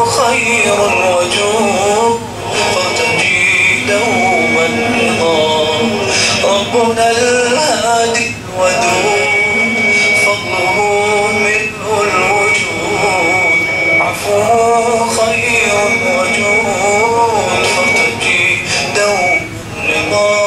خير وجود فارتجي دوما رضا ربنا الهادي الودود فضله ملء الوجود عفوه خير وجود فارتجي دوما رضا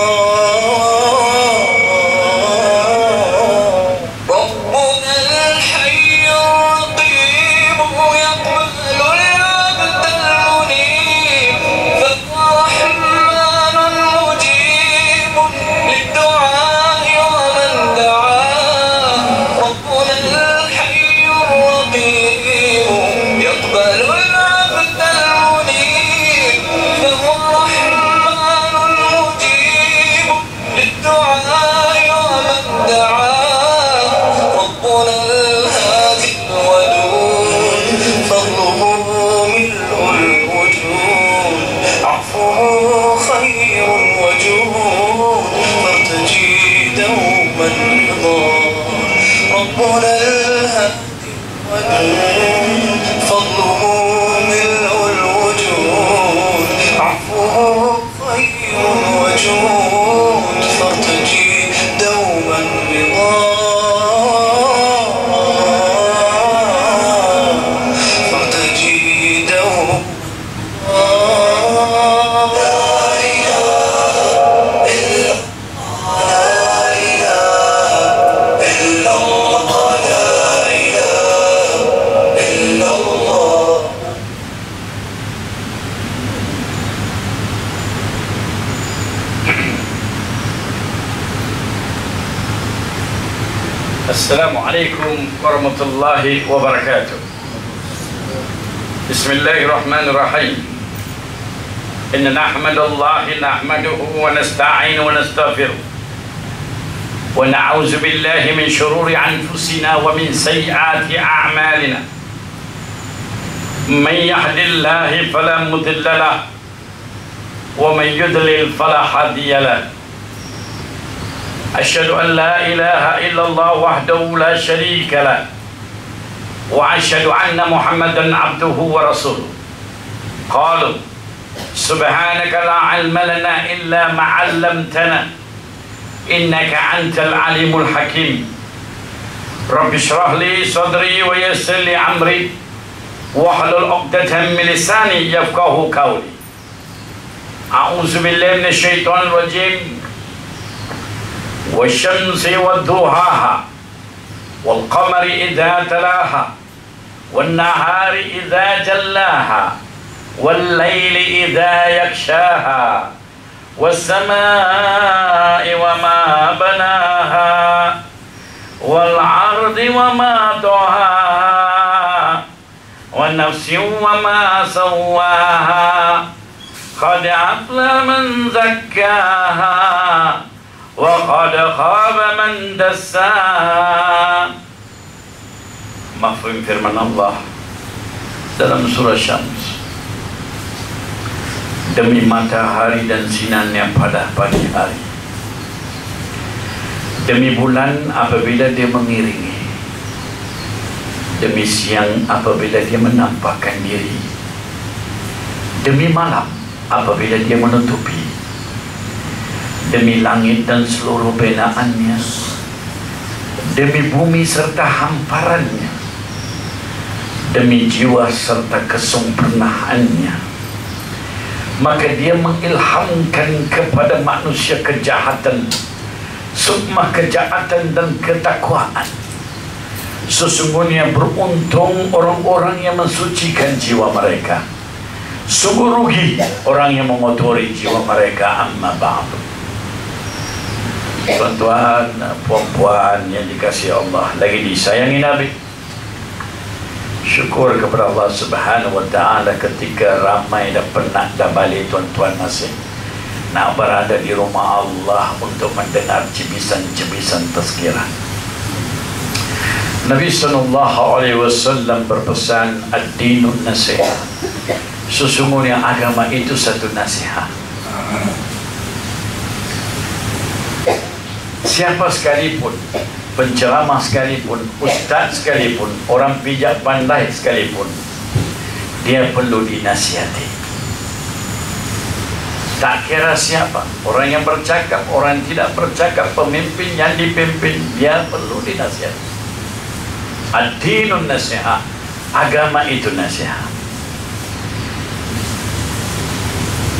Assalamualaikum warahmatullahi wabarakatuh. Bismillahirrahmanirrahim. Inna nahmadallahi nahmaduhu wa nasta'inu wa nastaghfiruh wa na'udzu billahi min shururi anfusina wa min sayyiati a'malina. Man yahdihillahu fala mudilla lahu wa man yudlil fala hadiya lahu. أشهد أن لا إله إلا الله وحده لا شريك له وأشهد أن محمدا عبده ورسوله قالوا سبحانك لا علم لنا إلا ما علمتنا إنك أنت العليم الحكيم رب اشرح لي صدري ويسر لي أمري واحلل عقدة من لساني يفقهوا قولي أعوذ بالله من الشيطان الرجيم والشمس والضحاها والقمر إذا تلاها والنهار إذا جلاها والليل إذا يغشاها والسماء وما بناها والأرض وما طحاها والنفس وما سواها قد أفلح من زكاها وقد خاب من دساها. Mafhum firman Allah dalam surah Syams, demi matahari dan sinarnya pada pagi hari, demi bulan apabila dia mengiringi, demi siang apabila dia menampakkan diri, demi malam apabila dia menutupi, demi langit dan seluruh benaannya, demi bumi serta hamparannya, demi jiwa serta kesempurnaannya, maka dia mengilhamkan kepada manusia kejahatan, sukma kejahatan dan ketakwaan. Sesungguhnya beruntung orang-orang yang mensucikan jiwa mereka, sungguh rugi orang yang mengotori jiwa mereka. Amma ba'du. Tuan-tuan, puan-puan yang dikasihi Allah, lagi disayangi Nabi, syukur kepada Allah Subhanahu wa ta'ala ketika ramai dan penat dah balik tuan-tuan masih nak berada di rumah Allah untuk mendengar cibisan-cibisan tazkirah. Nabi SAW berpesan, ad-dinun nasihat, sesungguhnya agama itu satu nasihat. Siapa sekalipun, penceramah sekalipun, ustaz sekalipun, orang pijak pandai sekalipun, dia perlu dinasihati. Tak kira siapa, orang yang bercakap, orang yang tidak bercakap, pemimpin yang dipimpin, dia perlu dinasihati. Ad-dinun nasihat, agama itu nasihat.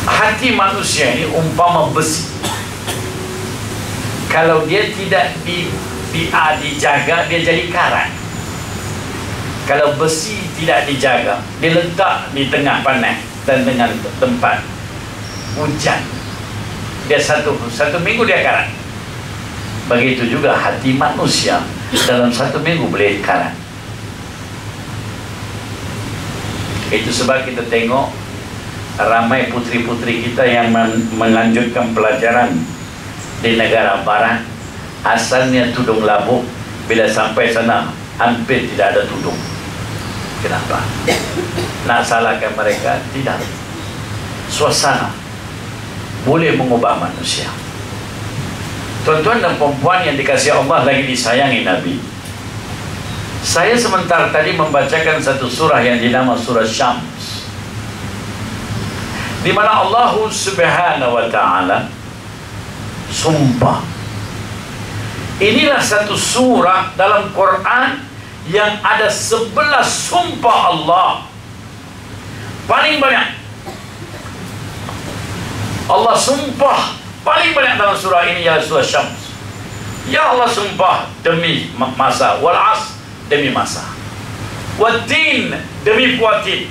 Hati manusia ini umpama besi. Kalau dia tidak dijaga, dia jadi karat. Kalau besi tidak dijaga, dia letak di tengah panas dan dengan tempat hujan, dia satu minggu dia karat. Begitu juga hati manusia, dalam 1 minggu boleh karat. Itu sebab kita tengok ramai putri-putri kita yang melanjutkan pelajaran di negara barat, asalnya tudung labu, bila sampai sana hampir tidak ada tudung. Kenapa? Nak salahkan mereka? Tidak. Suasana boleh mengubah manusia. Tuan-tuan dan perempuan yang dikasihi Allah, lagi disayangi Nabi, saya sebentar tadi membacakan satu surah yang dinama surah Syams, di mana Allah Subhanahu wa ta'ala sumpah. Inilah satu surah dalam Quran yang ada 11 sumpah Allah. Paling banyak Allah sumpah paling banyak dalam surah ini ialah surah Syams. Ya Allah sumpah demi masa, wal as demi masa, wad-din demi puatin,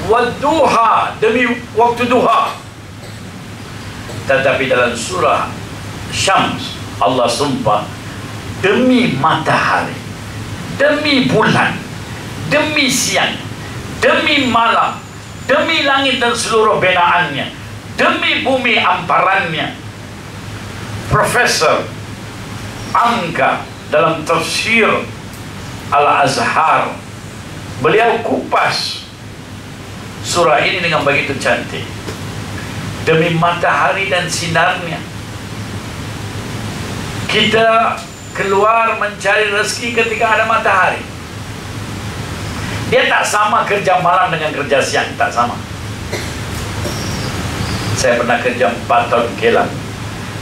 wad-duha demi waktu duha. Tetapi dalam surah Syams Allah sumpah demi matahari, demi bulan, demi siang, demi malam, demi langit dan seluruh benaannya, demi bumi amparannya. Profesor Angka dalam tafsir Al-Azhar, beliau kupas surah ini dengan begitu cantik. Demi matahari dan sinarnya, kita keluar mencari rezeki ketika ada matahari. Dia tak sama kerja malam dengan kerja siang, tak sama. Saya pernah kerja 4 tahun Kelang,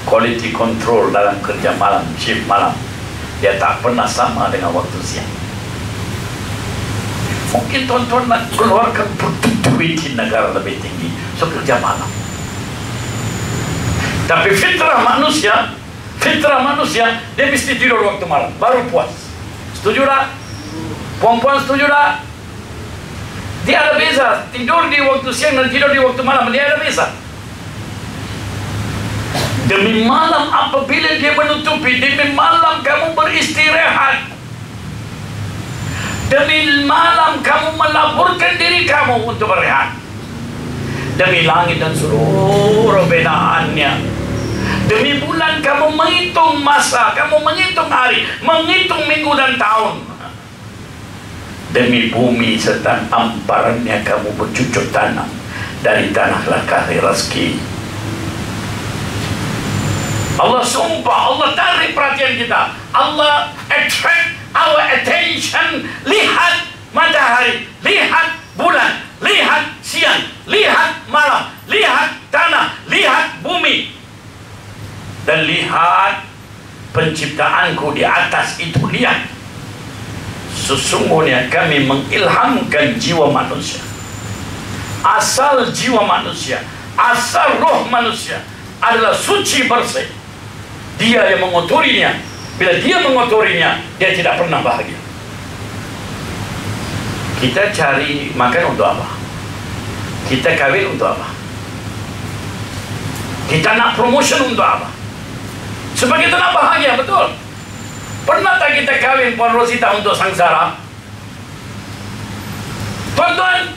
quality control dalam kerja malam, shift malam. Dia tak pernah sama dengan waktu siang. Mungkin tuan-tuan nak keluarkan duit di negara lebih tinggi, so kerja malam. Tapi fitrah manusia, dia mesti tidur waktu malam, baru puas. Setuju tak? Puan-puan setuju tak? Dia ada beza, tidur di waktu siang dan tidur di waktu malam, dia ada beza. Demi malam apabila dia menutupi, demi malam kamu beristirahat, demi malam kamu melaburkan diri kamu untuk berehat, demi langit dan seluruh benaannya, demi bulan kamu menghitung masa, kamu menghitung hari, menghitung minggu dan tahun, demi bumi serta amparannya kamu bercucuk tanam, dari tanahlah cari rezeki. Allah sumpah, Allah tarik perhatian kita, Allah attract our attention. Lihat matahari, lihat bulan, lihat siang, lihat malam, lihat tanah, lihat bumi, dan lihat penciptaanku di atas itu. Lihat, sesungguhnya kami mengilhamkan jiwa manusia. Asal jiwa manusia, asal roh manusia adalah suci bersih. Dia yang mengotorinya. Bila dia mengotorinya, dia tidak pernah bahagia. Kita cari makan untuk apa? Kita kahwin untuk apa? Kita nak promotion untuk apa? Sebab kita nak bahagia, betul? Pernah tak kita kahwin Puan Rosita untuk sangsara? Tuan-tuan,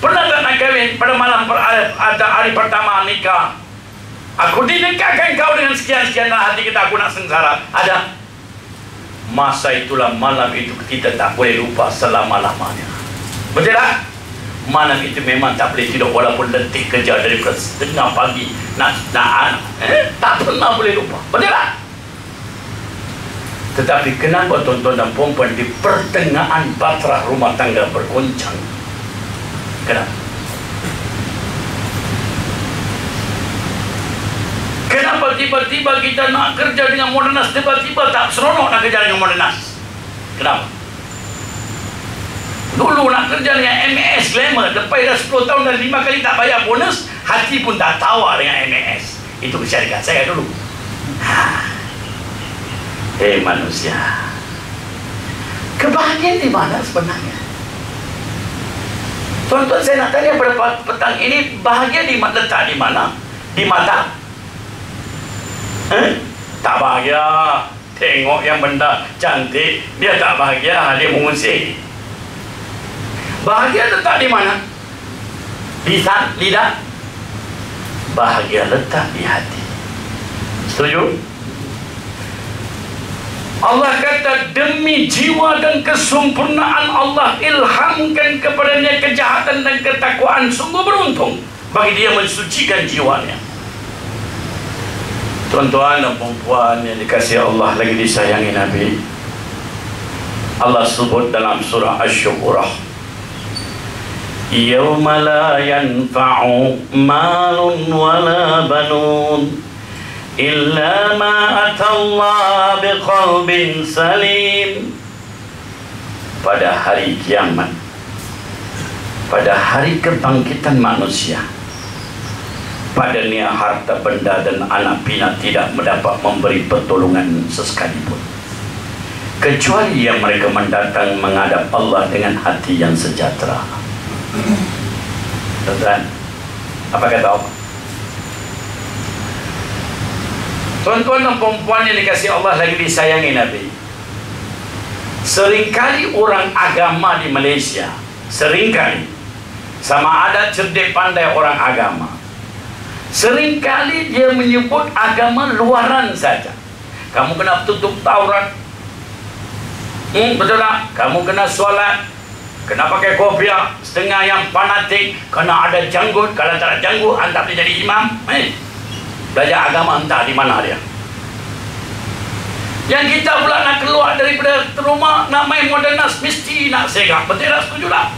pernah tak nak kahwin pada malam ada hari pertama nikah? Aku dinikahkan kau dengan sekian-sekian, dalam hati kita aku nak sengsara. Ada. Masa itulah, malam itu kita tak boleh lupa selama-lamanya. Betul tak? Malam itu memang tak boleh tidur, walaupun letih kerja dari setengah pagi tak pernah boleh lupa. Betul tak? Tetapi kenapa tuan-tuan dan perempuan di pertengahan bahtera rumah tangga bergoncang, Kenapa? Kenapa tiba-tiba kita nak kerja dengan Modenas, tiba-tiba tak seronok nak kerja dengan Modenas? Kenapa? Dulu nak kerja dengan MAS Glamour, lepas dah 10 tahun dan 5 kali tak bayar bonus, hati pun tak tawar dengan MAS. Itu syarikat saya dulu. Manusia, kebahagiaan di mana sebenarnya? Tuan-tuan, saya nak tanya pada petang ini, bahagia letak di mana? Di mata? Tak bahagia. Tengok yang benda cantik, dia tak bahagia, dia mengusik. Bahagia letak di mana? Lisan, lidah. Bahagia letak di hati. Setuju? Allah kata, demi jiwa dan kesempurnaan Allah ilhamkan kepadanya kejahatan dan ketakwaan. Sungguh beruntung bagi dia mensucikan jiwanya. Tuan-tuan dan perempuan yang dikasihi Allah, lagi disayangi Nabi, Allah sebut dalam surah Asy-Syu'arah, yauma la yanfa'u malun wala banun illa ma atallaha biqalbin salim. Pada hari kiamat, pada hari kebangkitan manusia, padanya harta benda dan anak pinak tidak mendapat memberi pertolongan sesekalipun, kecuali yang mereka mendatang menghadap Allah dengan hati yang sejahtera. Tuan-tuan, apa kata Allah? Tuan-tuan dan perempuan yang dikasihi Allah, lagi disayangi Nabi, seringkali orang agama di Malaysia, seringkali sama ada cerdik pandai orang agama, seringkali dia menyebut agama luaran saja. Kamu kena tutup Taurat, betul tak? Kamu kena solat, kena pakai kopiah, setengah yang fanatik kena ada janggut, kalau tak ada janggut anda boleh jadi imam. Belajar agama entah di mana dia. Yang kita pula nak keluar daripada rumah, nak main Modenas, mesti nak segak. Betul tak? Setuju tak?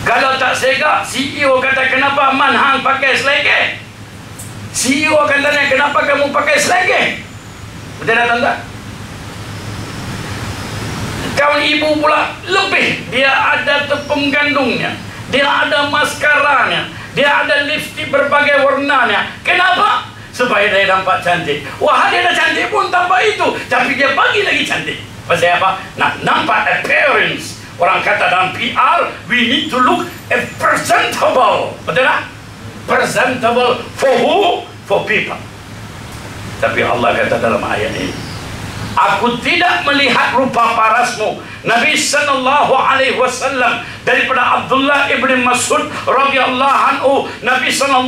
Kalau tak segak, CEO kata, kenapa Man Hang pakai selenge? CEO akan tanya, kenapa kamu pakai selenge? Betul tak, tuan-tuan? Kawan ibu pula lebih, dia ada tepung gandungnya, dia ada maskaranya, dia ada lipstick berbagai warnanya. Kenapa? Supaya dia nampak cantik. Wah, dia dah cantik pun tanpa itu, tapi dia bagi lagi cantik. Pasal apa? Nak nampak appearance. Orang kata dalam PR, we need to look presentable. Betul tak? Presentable for who? For people. Tapi Allah kata dalam ayat ini, aku tidak melihat rupa parasmu. Nabi SAW daripada Abdullah ibn Mas'ud radhiyallahu anhu, Nabi SAW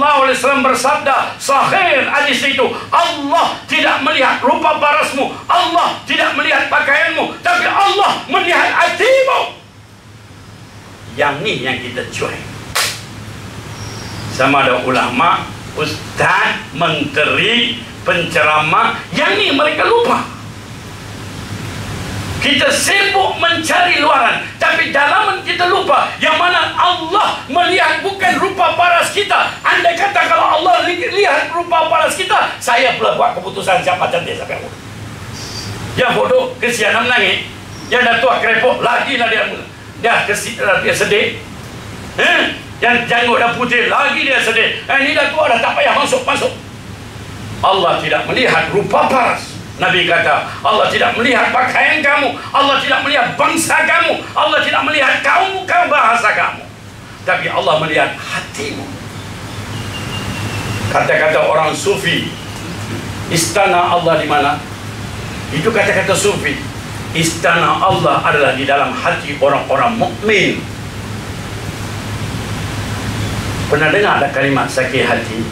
bersabda, sahih hadis itu, Allah tidak melihat rupa parasmu, Allah tidak melihat pakaianmu, tapi Allah melihat hatimu. Yang ni yang kita cuai. Sama ada ulama, ustaz, menteri, penceramah, yang ni mereka lupa. Kita sibuk mencari luaran, tapi dalaman kita lupa yang mana Allah melihat bukan rupa paras kita. Andai kata kalau Allah lihat rupa paras kita, saya pula buat keputusan siapa cantik siapa yang bodoh. Yang bodoh kesianan menangis, yang dah tua kerepok lagi lah dia sedih. Yang janggut dah putih lagi dia sedih. Ini dah tua dah tak payah masuk. Allah tidak melihat rupa paras. Nabi kata, Allah tidak melihat pakaian kamu, Allah tidak melihat bangsa kamu, Allah tidak melihat kaum bahasa kamu, tapi Allah melihat hatimu. Kata-kata orang sufi, istana Allah di mana? Itu kata-kata sufi. Istana Allah adalah di dalam hati orang-orang mukmin. Pernah dengar ada kalimat sakit hati?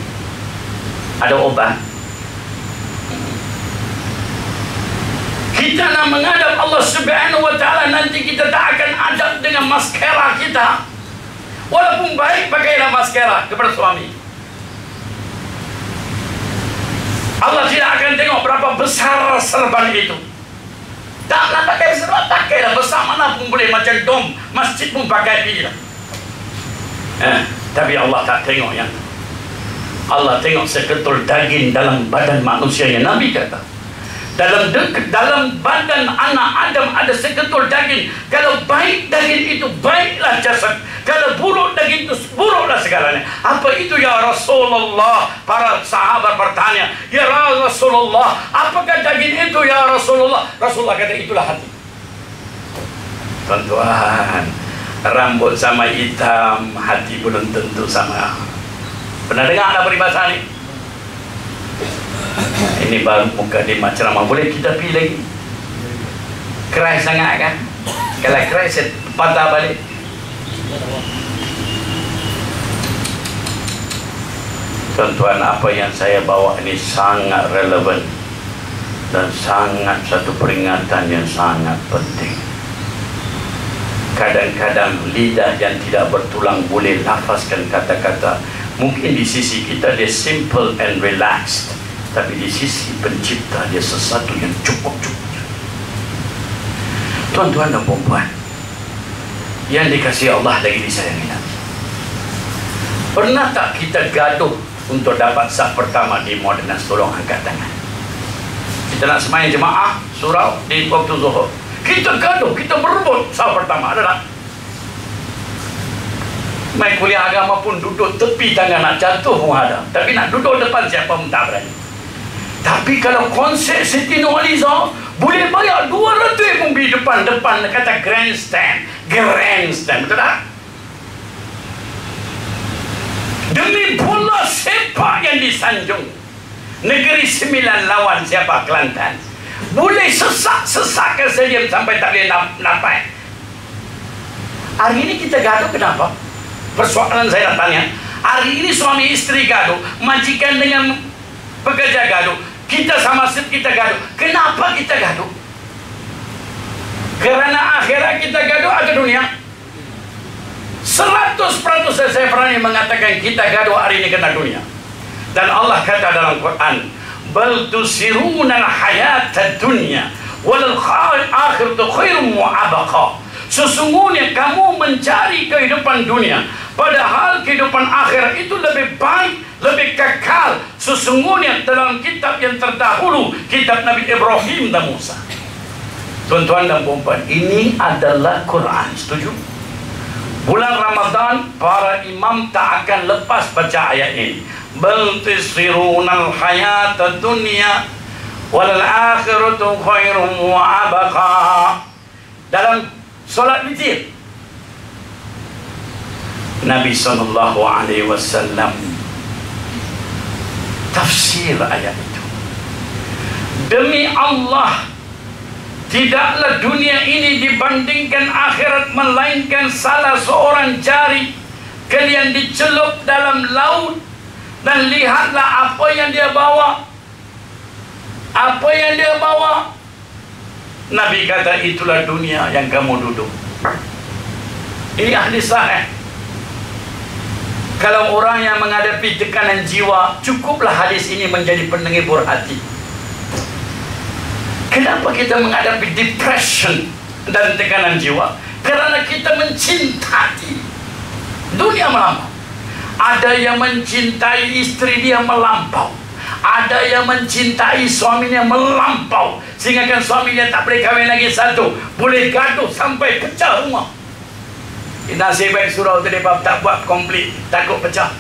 Ada obat? Kita nak menghadap Allah Subhanahu wa Ta'ala, nanti kita tak akan adab dengan maskara kita. Walaupun baik, pakailah maskara kepada suami. Allah tidak akan tengok berapa besar serban itu. Tak nak pakai serban, pakailah besar mana pun boleh, macam dom masjid pun pakai bila. Tapi Allah tak tengok yang Allah tengok seketul daging dalam badan manusia yang Nabi kata dalam badan anak Adam ada seketul daging. Kalau baik daging itu, baiklah jasad. Kalau buruk daging itu, buruklah segalanya. Apa itu ya Rasulullah? Para sahabat bertanya, ya Rasulullah, apakah daging itu ya Rasulullah? Rasulullah kata, itulah hati. Tuan-tuan, rambut sama hitam, hati belum tentu sama. Pernah dengar ada peribahasa ni? Ini baru muka di ceramah, boleh kita pilih lagi? Keras sangat kan? Kalau keras, patah balik. Tuan-tuan, apa yang saya bawa ini sangat relevan dan sangat satu peringatan yang sangat penting. Kadang-kadang lidah yang tidak bertulang boleh lafazkan kata-kata. Mungkin di sisi kita dia simple and relaxed, tapi di sisi pencipta dia sesuatu yang cukup. Tuan-tuan dan puan-puan yang dikasihi Allah lagi disayangi Nabi, pernah tak kita gaduh untuk dapat saf pertama di Modernas? Tolong angkat tangan. Kita nak semayang jemaah surau di waktu zuhur, kita gaduh, kita berebut saf pertama, ada tak? Main kuliah agama pun duduk tepi tangga, nak jatuh pun ada, tapi nak duduk depan siapa pun tak berani. Tapi kalau konsep Siti Nurhaliza boleh bayar 200 pun pergi depan kata grandstand, betul tak? Demi bola sepak yang disanjung, negeri 9 lawan siapa? Kelantan. Boleh sesak ke stadium sampai tak boleh napai. Hari ini kita gaduh kenapa? Persoalan saya nak tanya, hari ini suami isteri gaduh, majikan dengan pekerja gaduh, kita sama kita gaduh. Kenapa kita gaduh? Kerana akhirat kita gaduh atau dunia? 100% saya berani mengatakan kita gaduh hari ini kena dunia. Dan Allah kata dalam Quran, bal tusirunal hayatad dunya wal akhiratu khairum wa abqa. Sesungguhnya kamu mencari kehidupan dunia, padahal kehidupan akhirat itu lebih baik, lebih kekal. Sesungguhnya dalam kitab yang terdahulu, kitab Nabi Ibrahim dan Musa. Tuan-tuan dan puan-puan, ini adalah Quran. Setuju? Bulan Ramadan, para imam tak akan lepas baca ayat ini. Bal tusirunal hayatad dunya wal akhiratu khairum wa abqa. Dalam solat witir, Nabi SAW tafsir ayat itu. Demi Allah, tidaklah dunia ini dibandingkan akhirat melainkan salah seorang jari kalian dicelup dalam laut, dan lihatlah apa yang dia bawa. Apa yang dia bawa? Nabi kata, itulah dunia yang kamu duduk. Ini ahli sahih. Kalau orang yang menghadapi tekanan jiwa, cukuplah hadis ini menjadi penghibur hati. Kenapa kita menghadapi depression dan tekanan jiwa? Kerana kita mencintai dunia melampau. Ada yang mencintai istri dia melampau, ada yang mencintai suaminya melampau, sehingga kan suaminya tak boleh kahwin lagi satu, boleh gaduh sampai pecah rumah. Nasib baik surau tu mereka tak buat komplit, takut pecah.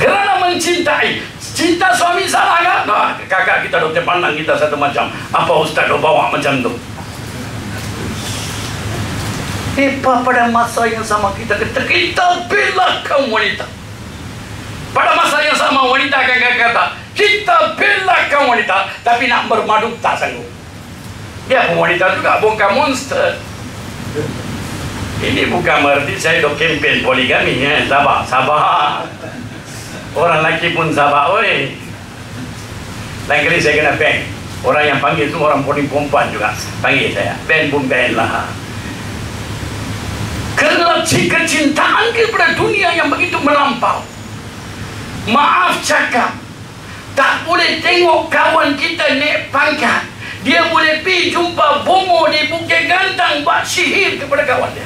Kerana mencintai. Cinta suami salah kan? Nah, kakak kita doktor pandang kita satu macam, apa ustaz dah bawa macam tu. Pada masa yang sama kita bela kaum wanita. Pada masa yang sama wanita akan kata, kita bela kaum wanita, tapi nak bermadu tak sanggup. Dia pun wanita juga, bukan monster. Ini bukan berarti saya dok kempen poligami ya. Sabar. Orang lelaki pun sabar, oi. Lain kali saya kena ban. Orang yang panggil itu orang perempuan juga panggil saya. Ban pun ban lah. Kerana kecintaan kepada dunia yang begitu melampau. Maaf cakap, tak boleh tengok kawan kita naik pangkat, dia boleh pergi jumpa bomo di Bukit Gantang buat sihir kepada kawan dia.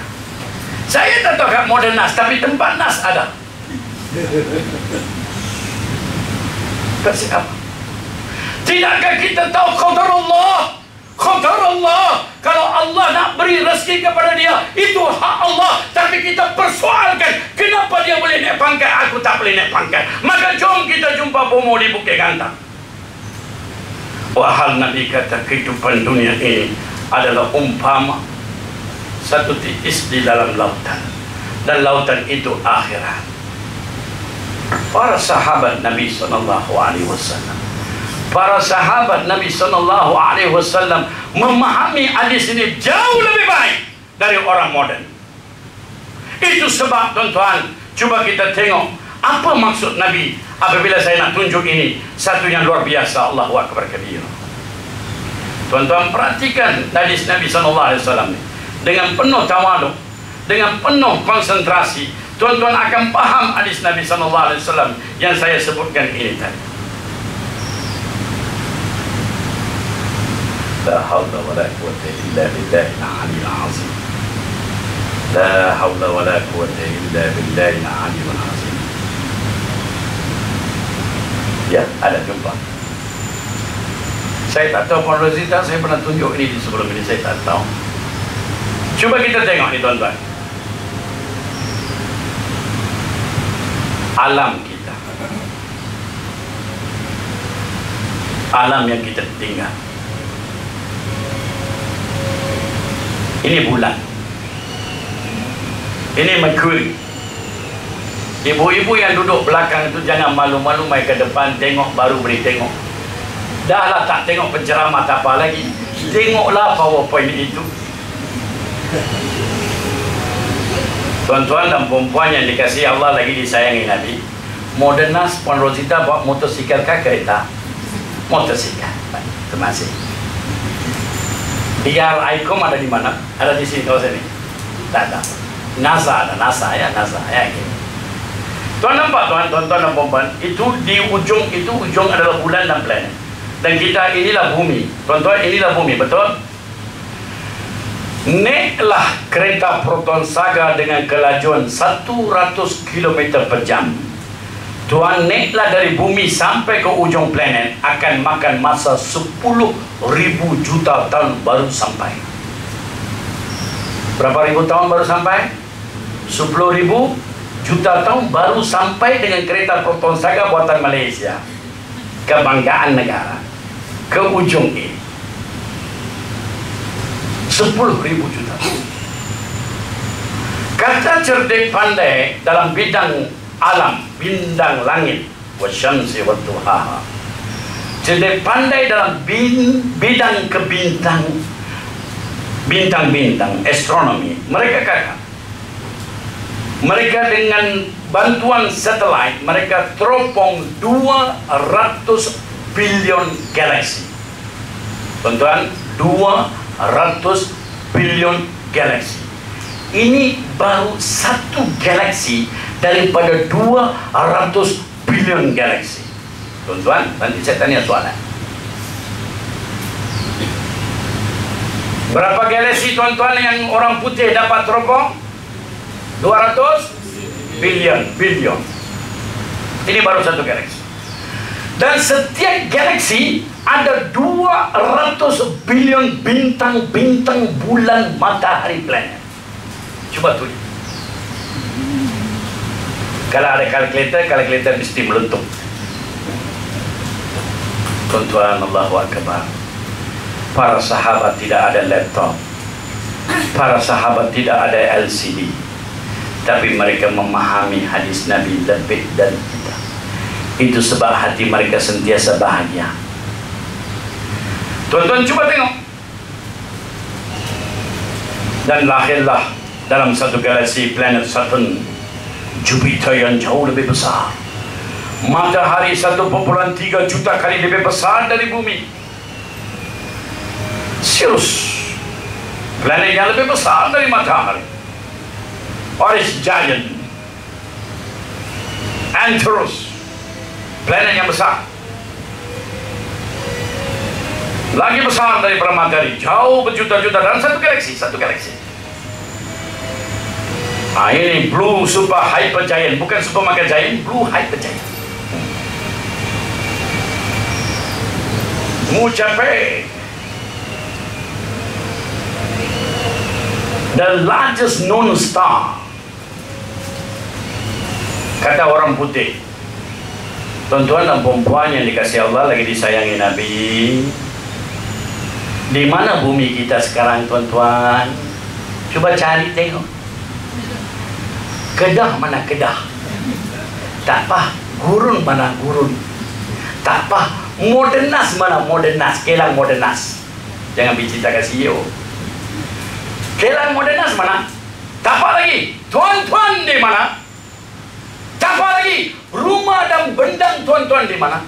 Saya tak tahu kat model NAS, tapi tempat NAS ada. Kat siapa? Tidakkah kita tahu qadarullah? Qadarullah. Kalau Allah nak beri rezeki kepada dia, itu hak Allah. Tapi kita persoalkan, kenapa dia boleh naik pangkat, aku tak boleh naik pangkat. Maka jom kita jumpa bomo di Bukit Gantang. Wahal Nabi kata kehidupan dunia ini adalah umpama satu titis di dalam lautan, dan lautan itu akhirat. Para sahabat Nabi SAW, para sahabat Nabi SAW memahami hadis ini jauh lebih baik dari orang moden. Itu sebab tuan-tuan, cuba kita tengok apa maksud Nabi apabila saya nak tunjuk ini satu yang luar biasa. Allahu Akbar kabir. Tuan-tuan perhatikan hadis Nabi SAW dengan penuh tawaduk, dengan penuh konsentrasi. Tuan-tuan akan paham hadis Nabi SAW yang saya sebutkan ini tadi. La hawla wa la quwwata illa billahil aliyyil azim. La hawla wa la quwwata illa billahil aliyyil azim. Ya, ada jumpa. Saya tak tahu Puan Rosita, saya pernah tunjuk ini di sebelum ini, saya tak tahu. Cuba kita tengok ni tuan-tuan. Alam kita, alam yang kita tinggal. Ini bulan, ini Mercury. Ibu-ibu yang duduk belakang itu jangan malu-malu, mai ke depan tengok, baru boleh tengok. Dah lah tak tengok penceramah tak apa lagi, tengoklah PowerPoint itu. Tuan-tuan dan perempuan yang dikasihi Allah lagi disayangi Nabi, Modernas Puan Rosita bawa motosikal ke kereta? Motosikal. Baik, terima kasih. DR ICOM ada di mana? Ada di sini, kawasan ini? Tak ada. NASA ada, NASA ya, NASA ya. Okay. Tuan nampak tuan-tuan dan perempuan, itu di ujung itu, ujung adalah bulan dan planet. Dan kita inilah bumi. Tuan-tuan, inilah bumi, betul? Naiklah kereta Proton Saga dengan kelajuan 100 km per jam. Tuan naiklah dari bumi sampai ke ujung planet, akan makan masa 10.000 juta tahun baru sampai. Berapa ribu tahun baru sampai? 10.000 juta tahun baru sampai dengan kereta Proton Saga buatan Malaysia. Kebanggaan negara. Ke ujung ini 10.000 juta. Kata cerdik pandai dalam bidang alam, bintang langit, wasyamsi wadduhaha. Cerdik pandai dalam bidang kebintang, bintang-bintang, astronomi. Mereka kata, mereka dengan bantuan satelit, mereka teropong 200 bilion galaksi. Tuan-tuan, 200 bilion galaksi. Ini baru satu galaksi daripada 200 bilion galaksi. Tuan-tuan, nanti saya tanya soalan. Berapa galaksi tuan-tuan yang orang putih dapat teropong? 200 bilion. Ini baru satu galaksi. Dan setiap galaksi ada 200 bilion bintang-bintang, bulan, matahari, planet. Coba tulis. Kalau ada kalkulator mesti melentung. Tuan-tuan, Allahu Akbar. Para sahabat tidak ada laptop, para sahabat tidak ada LCD, tapi mereka memahami hadis Nabi lebih dari kita. Itu sebab hati mereka sentiasa bahagia. Tuan-tuan cuba tengok. Dan lahirlah dalam satu galaksi planet Saturn, Jupiter yang jauh lebih besar. Matahari 1,3 juta kali lebih besar dari bumi. Sirius, planet yang lebih besar dari matahari. Oris Giant, Antares, planet yang besar, lagi besar daripada matahari, jauh berjuta-juta dalam satu galaksi. Ini Blue Super Hyper Giant, bukan Super Mega Giant, Blue Hyper Giant. Mucapai, the largest known star. Kata orang putih, tuan-tuan dan perempuan yang dikasihi Allah, lagi disayangi Nabi, di mana bumi kita sekarang, tuan-tuan? Coba cari tengok. Kedah mana Kedah? Tak apa. Gurun mana Gurun? Tak apa. Modernas mana Modernas? Kelang Modernas. Jangan bicara ke CEO. Kelang Modernas mana? Tak apa lagi. Tuan-tuan di mana? Tak apa lagi. Rumah dan bendang tuan-tuan di mana?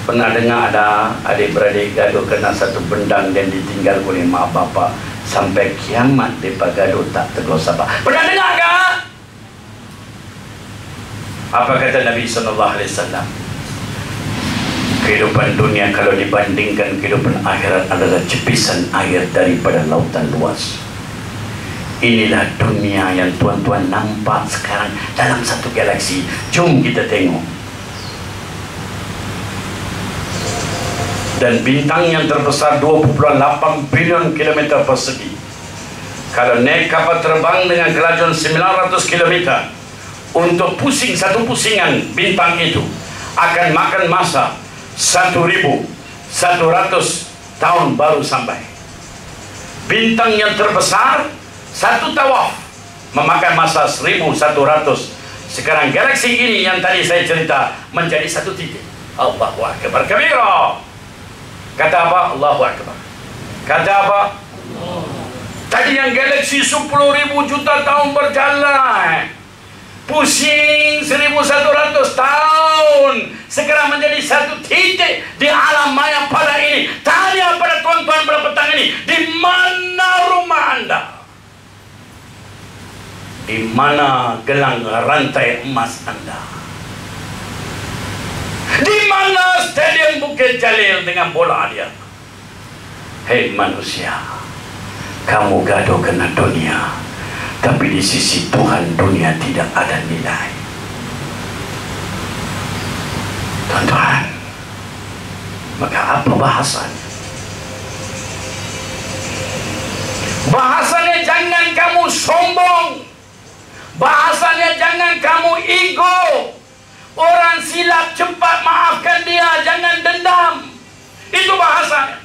Pernah dengar ada adik-beradik gaduh kena satu bendang dan ditinggal oleh mak bapak sampai kiamat mereka gaduh tak tegur sapa. Pernah dengar tak? Apa kata Nabi SAW? Kehidupan dunia kalau dibandingkan kehidupan akhirat adalah jepisan air daripada lautan luas. Inilah dunia yang tuan-tuan nampak sekarang dalam satu galaksi. Jom kita tengok. Dan bintang yang terbesar 2,8 bilion kilometer persegi. Kalau naik kapal terbang dengan kelajuan 900 kilometer, untuk pusing satu pusingan bintang itu akan makan masa 1.100 tahun baru sampai. Bintang yang terbesar satu tawaf memakan masa 1.100. Sekarang galaksi ini yang tadi saya cerita menjadi satu titik. Allahu Akbar kabira. Kata apa? Allahu Akbar. Kata apa? Tadi yang galaksi 10.000 juta tahun berjalan, pusing 1.100 tahun, sekarang menjadi satu titik di alam maya pada ini. Tanya pada tuan-tuan pada petang ini, di mana rumah anda? Di mana gelang rantai emas anda? Di mana stadion Bukit Jalil dengan bola dia? Hei manusia, kamu gaduh kena dunia, tapi di sisi Tuhan dunia tidak ada nilai. Tuan-tuan, maka apa bahasanya? Bahasanya jangan kamu sombong. Bahasanya jangan kamu ego. Orang silap cepat maafkan dia, jangan dendam. Itu bahasanya.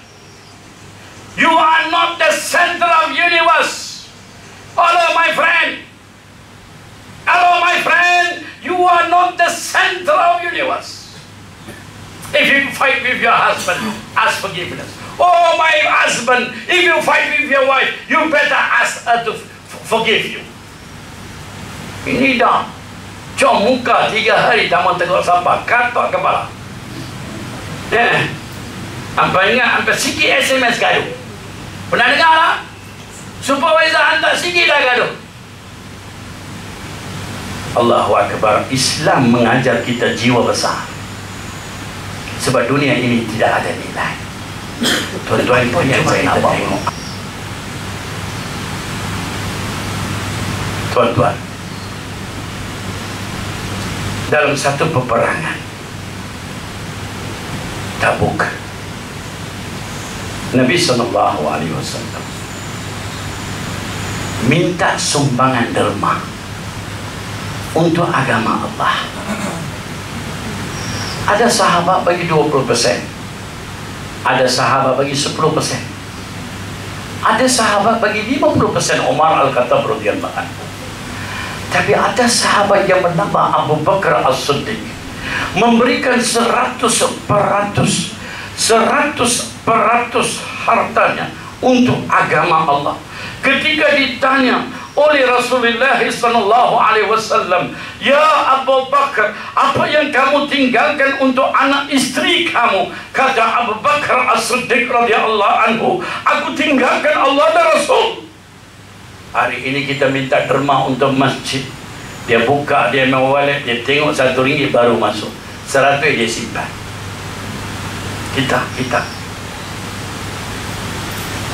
You are not the center of universe. Hello my friend. Hello my friend. You are not the center of universe. If you fight with your husband, ask forgiveness. Oh my husband, if you fight with your wife, you better ask her to forgive you. Ini dah. Cuma muka 3 hari tak mau tegur sapa, katok kepala. Sampai ingat, sampai sikit SMS gaduh. Pernah dengar tak? Supervisor hantar sikit dah gaduh. Allahu Akbar. Islam mengajar kita jiwa besar. Sebab dunia ini tidak ada nilai. Tuan-tuan pun yang saya nak tengok. Tuan-tuan, dalam satu peperangan Tabuk, Nabi SAW minta sumbangan derma untuk agama Allah. Ada sahabat bagi 20%, ada sahabat bagi 10%, ada sahabat bagi 50%. Umar Al-Khattab radhiyallahu anhu. Tapi ada sahabat yang bernama Abu Bakar As-Siddiq memberikan 100% hartanya untuk agama Allah. Ketika ditanya oleh Rasulullah SAW, "Ya Abu Bakar, apa yang kamu tinggalkan untuk anak istri kamu?" Kata Abu Bakar As-Siddiq radhiyallahu anhu, "Aku tinggalkan Allah dan Rasul." Hari ini kita minta derma untuk masjid. Dia buka, dia mau wallet, dia tengok RM1 baru masuk, 100 dia simpan. Kita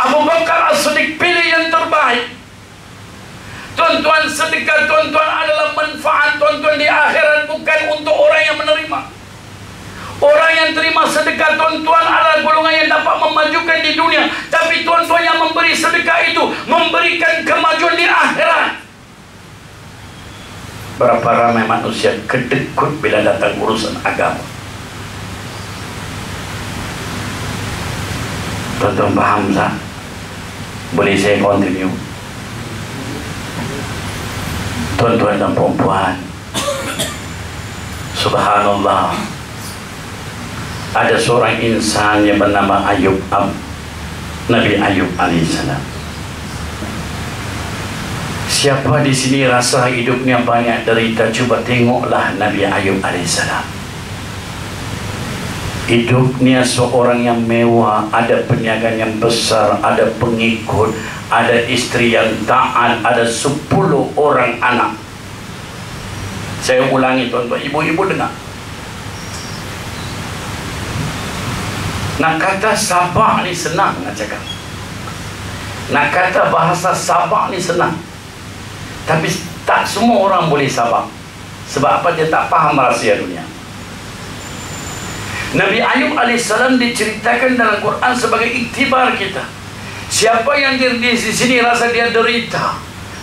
Abu Bakar As-Siddiq pilih yang terbaik. Tuan-tuan, sedekah tuan-tuan adalah manfaat tuan-tuan di akhirat, bukan untuk orang yang menerima. Orang yang terima sedekah tuan-tuan adalah golongan yang dapat memajukan di dunia. Tapi tuan-tuan yang memberi sedekah itu memberikan kemajuan di akhirat. Berapa ramai manusia kedekut bila datang urusan agama. Tuan-tuan paham tak? Boleh saya continue? Tuan-tuan dan perempuan, subhanallah, ada seorang insan yang bernama Ayub, Nabi Ayub alaihissalam. Siapa di sini rasa hidupnya banyak derita, cuba tengoklah Nabi Ayub alaihissalam. Hidupnya seorang yang mewah, ada perniagaan yang besar, ada pengikut, ada istri yang taat, ada 10 orang anak. Saya ulangi tuan-tuan, ibu-ibu dengar. Nak kata sabar ni senang nak cakap. Nak kata bahasa sabar ni senang. Tapi tak semua orang boleh sabar. Sebab apa? Dia tak faham rahsia dunia. Nabi Ayub alaihissalam diceritakan dalam Quran sebagai iktibar kita. Siapa yang di sini rasa dia derita,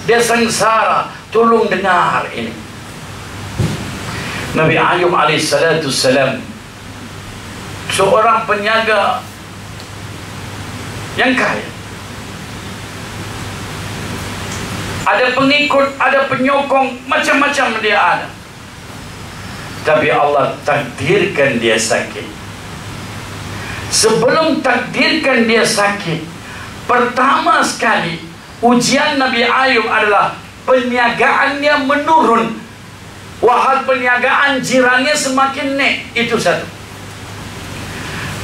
dia sengsara, tolong dengar ini. Nabi Ayub alaihissalam seorang penjaga yang kaya. Ada pengikut, ada penyokong, macam-macam dia ada. Tapi Allah takdirkan dia sakit. Sebelum takdirkan dia sakit, pertama sekali ujian Nabi Ayub adalah perniagaannya menurun. Wahal perniagaan jirannya semakin naik. Itu satu.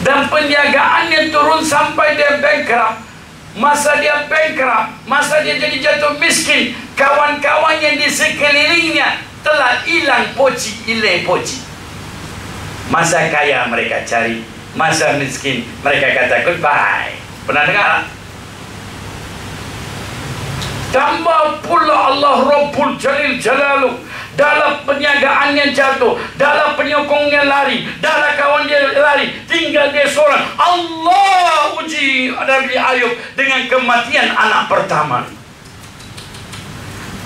Dan perniagaannya turun sampai dia bankrupt. Masa dia bankrupt, masa dia jadi jatuh miskin, kawan-kawan yang di sekelilingnya telah hilang poci, ilai poci. Masa kaya mereka cari, masa miskin mereka kata goodbye. Pernah dengar? Tambah pula Allah Rabbul Jalil Jalaluh, dalam perniagaannya jatuh, dalam penyokongnya lari, dalam kawan dia lari, tinggal dia seorang. Allah uji Nabi Ayub dengan kematian anak pertama.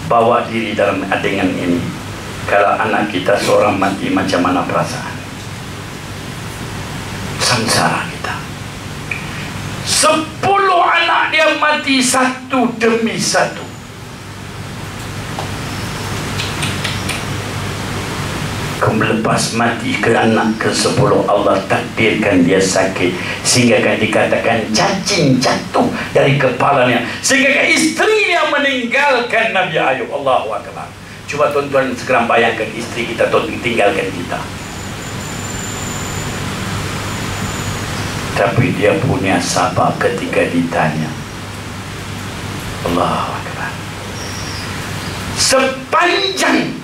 Bawa diri dalam adegan ini. Kalau anak kita seorang mati, macam mana perasaan? Sengsara kita. 10 anak dia mati satu demi satu. Melepas mati ke anak ke-10, Allah takdirkan dia sakit sehingga kan dikatakan cacing jatuh dari kepalanya, sehingga kan istrinya meninggalkan Nabi Ayub. Allahu Akbar. Cuba tuan-tuan sekarang bayangkan istri kita tinggalkan kita. Tapi dia punya sabar ketika ditanya. Allahu Akbar. Sepanjang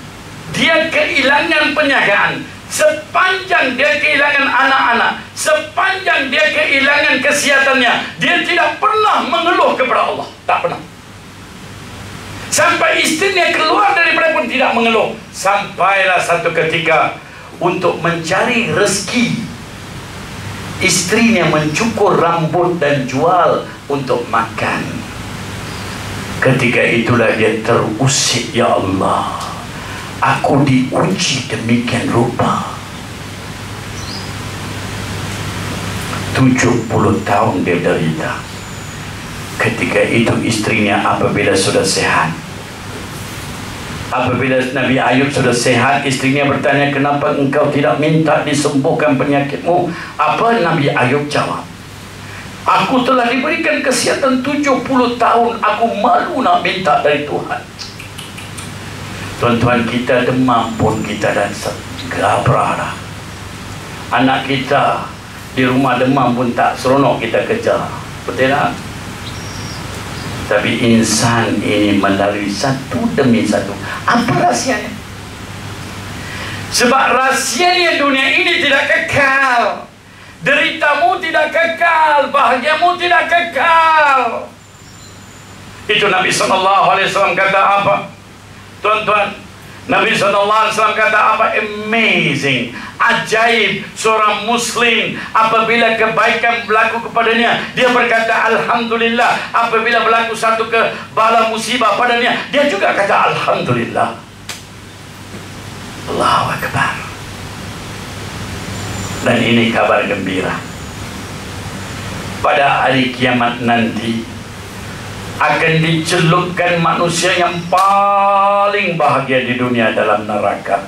dia kehilangan perniagaan, sepanjang dia kehilangan anak-anak, sepanjang dia kehilangan kesehatannya, dia tidak pernah mengeluh kepada Allah. Tak pernah. Sampai istrinya keluar daripada pun tidak mengeluh. Sampailah satu ketika untuk mencari rezeki, istrinya mencukur rambut dan jual untuk makan. Ketika itulah dia terusik, ya Allah, aku diuji demikian rupa. 70 tahun dia derita. Ketika itu istrinya apabila sudah sehat, apabila Nabi Ayub sudah sehat, istrinya bertanya, kenapa engkau tidak minta disembuhkan penyakitmu? Apa Nabi Ayub jawab? Aku telah diberikan kesihatan 70 tahun, aku malu nak minta dari Tuhan. Tuan-tuan, kita demam pun kita dah gabrah. Anak kita di rumah demam pun tak seronok kita kejar. Betul tak? Tapi insan ini melalui satu demi satu. Apa rahsianya? Sebab rahsianya dunia ini tidak kekal. Deritamu tidak kekal, bahagiamu tidak kekal. Itu Nabi SAW kata apa? Tuan-tuan, Nabi SAW kata apa? Amazing, ajaib seorang muslim apabila kebaikan berlaku kepadanya, dia berkata Alhamdulillah. Apabila berlaku satu bala musibah padanya, dia juga kata Alhamdulillah. Allahu Akbar. Dan ini kabar gembira. Pada hari kiamat nanti akan dicelupkan manusia yang paling bahagia di dunia dalam neraka.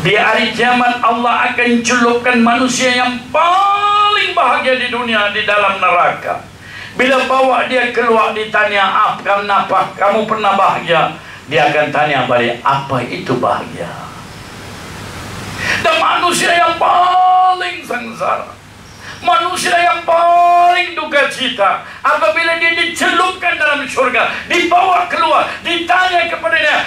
Di hari kiamat Allah akan celupkan manusia yang paling bahagia di dunia di dalam neraka. Bila bawa dia keluar ditanya, kenapa kamu pernah bahagia? Dia akan tanya balik, apa itu bahagia? Dan manusia yang paling sengsara, manusia yang paling duka cita, apabila dia dicelupkan dalam syurga, dibawa keluar, ditanya kepadanya,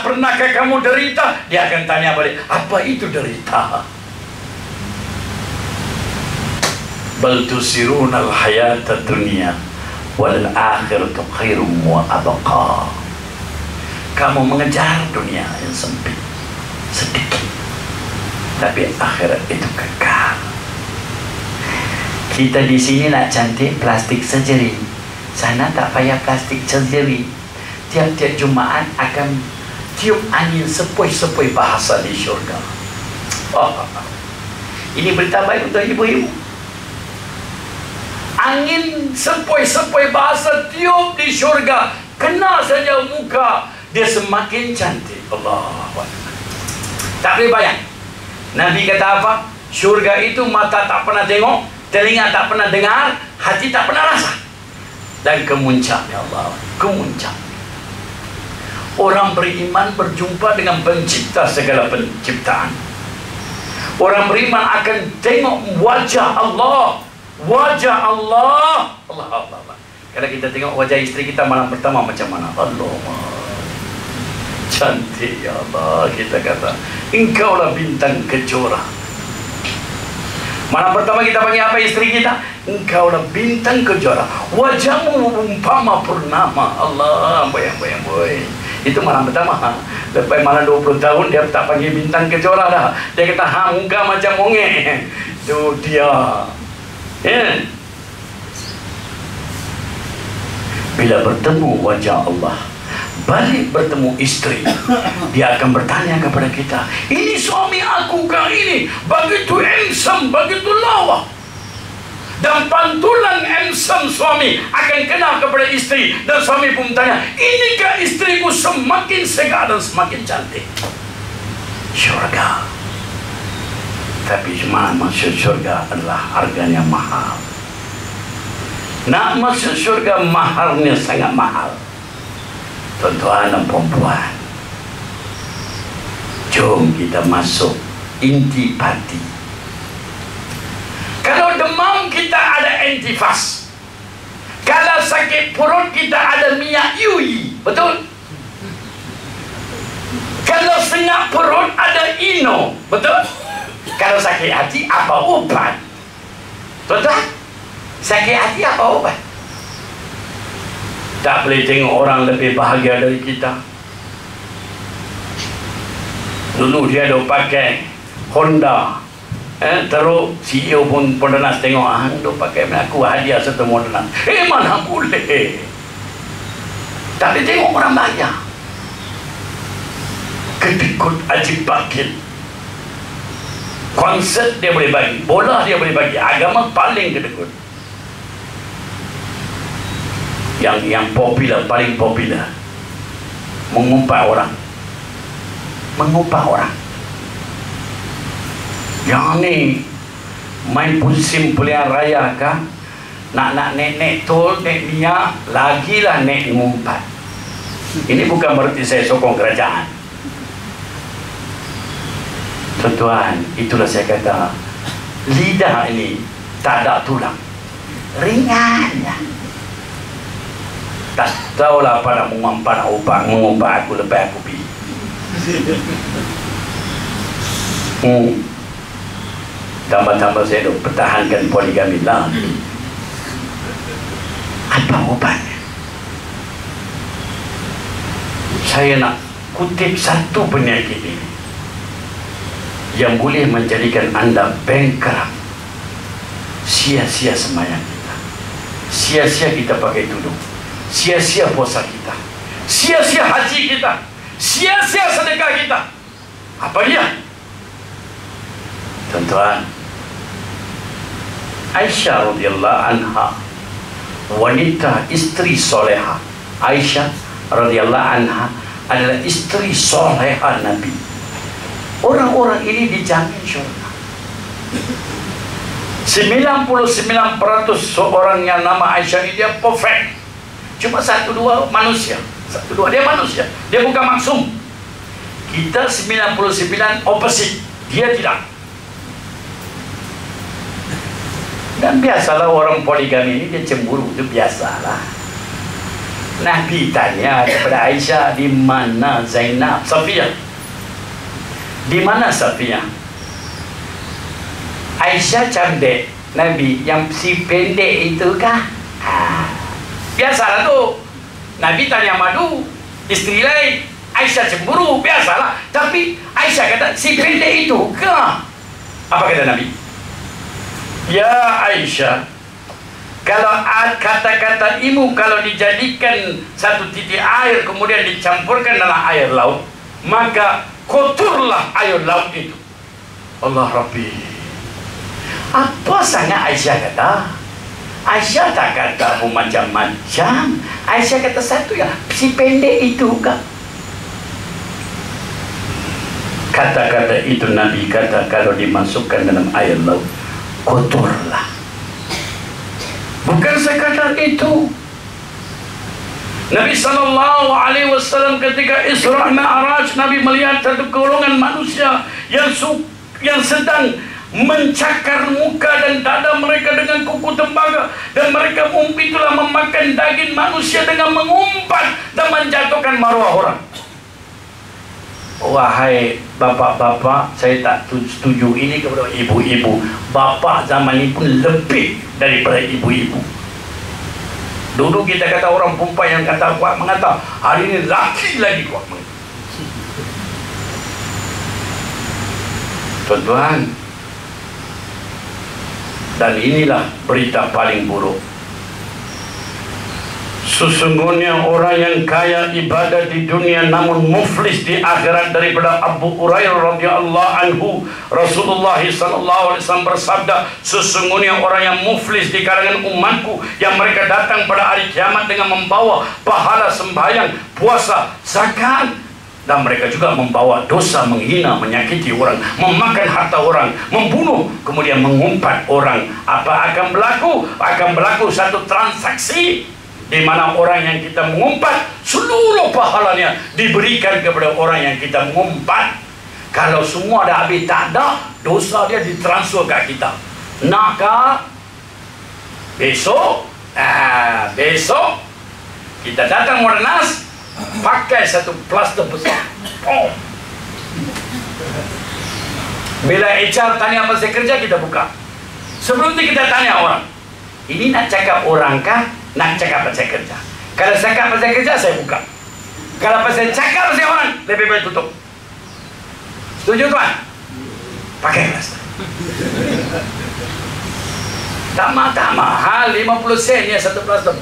pernahkah kamu derita? Dia akan tanya balik, apa itu derita? Bal tusiruna al-hayata dunia wal akhiratu khairum wa abqa. Kamu mengejar dunia yang sempit, sedikit, tapi akhirat itu kekal. Kita di sini nak cantik plastik surgery, sana tak payah plastik surgery. Tiap-tiap Jumaat akan tiup angin sepoi-sepoi bahasa di syurga. Ini berita baik untuk ibu-ibu. Angin sepoi-sepoi bahasa tiup di syurga, kena saja muka, dia semakin cantik. Allah. Tak boleh bayang. Nabi kata apa? Syurga itu mata tak pernah tengok, telinga tak pernah dengar, hati tak pernah rasa. Dan kemuncaknya Allah, kemuncak. Orang beriman berjumpa dengan pencipta segala penciptaan. Orang beriman akan tengok wajah Allah. Wajah Allah. Allah. Kalau kita tengok wajah isteri kita malam pertama macam mana? Allah, cantik ya Allah. Kita kata, engkaulah bintang kejora. Malam pertama kita panggil apa istri kita? Engkaulah bintang kejora, wajahmu umpama purnama. Allah, boy. Itu malam pertama. Lepas malam 20 tahun dia tak panggil bintang kejora dah. Dia kata, muka macam monyet. Itu dia. Bila bertemu wajah Allah, balik bertemu istri, dia akan bertanya kepada kita, ini suami aku kah ini? Begitu handsome, begitu lawa. Dan pantulan handsome suami akan kena kepada istri. Dan suami pun bertanya, inikah istriku semakin segar dan semakin cantik? Syurga. Tapi masuk syurga adalah harganya mahal. Nak masuk syurga mahalnya sangat mahal. Tuan-tuan dan perempuan, jom kita masuk intipati. Kalau demam kita ada antifas. Kalau sakit perut kita ada minyak yui. Betul? Kalau senyap perut ada ino. Betul? Kalau sakit hati apa ubat? Tuan-tuan, sakit hati apa ubat? Tak boleh tengok orang lebih bahagia dari kita. Dulu dia ada pakai Honda, terus CEO pun pernah tengok, dia pakai, aku hadiah satu modern. Mana boleh. Tak boleh tengok orang bahagia. Kedekut Ajib Bakil, konsert dia boleh bagi, bola dia boleh bagi, agama paling kedekut. Yang popular, paling popular, mengumpat orang. Yang ni main pusing pilihan raya kah? Nak naik tol, naik minyak, lagilah naik ngumpat. Ini bukan berarti saya sokong kerajaan. Tuan-tuan, itulah saya kata, lidah ini tak ada tulang, ringan. Tak tahulah pada mengumpat aku lepas aku pergi. Tambah-tambah saya pertahankan poligami lah. Apa obatnya? Saya nak kutip satu penyakit ini yang boleh menjadikan anda bankrupt. Sia-sia sembahyang kita, sia-sia kita pakai tudung, sia-sia puasa kita, sia-sia haji kita, sia-sia sedekah kita. Apa dia? Tuan-tuan, Aisyah radhiyallahu anha, wanita istri soleha. Aisyah radhiyallahu anha adalah istri soleha Nabi. Orang-orang ini dijamin syurga. 99% seorang yang nama Aisyah ini dia perfect. Cuma 1-2 manusia. 1-2 dia manusia. Dia bukan maksum. Kita 99 opposite. Dia tidak. Dan biasalah orang poligami ini dia cemburu. Itu biasalah. Nabi tanya kepada Aisyah, di mana Zainab? Safiyah. Di mana Safiyah? Aisyah cantik. Nabi yang si pendek itu kah? Biasalah tu. Nabi tanya madu istri lain, Aisyah cemburu, biasalah. Tapi Aisyah kata si pendek itu kah? Apa kata Nabi? Ya Aisyah, kalau kata-kata ibu kalau dijadikan satu titik air kemudian dicampurkan dalam air laut, maka kotorlah air laut itu. Allah Rabbi. Apa sangat Aisyah kata? Aisyah tak kata macam-macam. Aisyah kata satu ya, si pendek itu kan. Kata-kata itu Nabi kata kalau dimasukkan dalam air laut, kotorlah. Bukan sekadar itu. Nabi SAW ketika Isra Mi'raj, Nabi melihat satu golongan manusia yang sedang mencakar muka dan dada mereka dengan kuku tembaga, dan mereka itulah memakan daging manusia dengan mengumpat dan menjatuhkan maruah orang. Wahai bapak-bapak, saya tak setuju ini kepada ibu-ibu. Bapak zaman ini pun lebih daripada ibu-ibu. Dulu kita kata orang perempuan yang kata kuat mengata, hari ini laki lagi kuat mengata. Tuan-tuan, dan inilah berita paling buruk. Sesungguhnya orang yang kaya ibadah di dunia namun muflis di akhirat daripada Abu Hurairah radhiyallahu anhu. Rasulullah sallallahu alaihi wasallam bersabda, sesungguhnya orang yang muflis di kalangan umatku yang mereka datang pada hari kiamat dengan membawa pahala sembahyang, puasa, zakat, dan mereka juga membawa dosa menghina, menyakiti orang, memakan harta orang, membunuh, kemudian mengumpat orang. Apa akan berlaku? Akan berlaku satu transaksi di mana orang yang kita mengumpat seluruh pahalanya diberikan kepada orang yang kita mengumpat. Kalau semua dah habis tak ada, dosa dia ditransfer ke kita. Nakkah besok? Besok kita datang Morenas, pakai satu plaster besar. Bila HR tanya apa saya kerja, kita buka. Sebelum itu kita tanya orang, ini nak cakap orang kah? Nak cakap apa saya kerja? Kalau cakap apa saya kerja, saya buka. Kalau apa saya cakap apa saya orang, lebih baik tutup. Setuju tuan? Pakai plaster. Tak mahal, 50 sen ya satu plaster.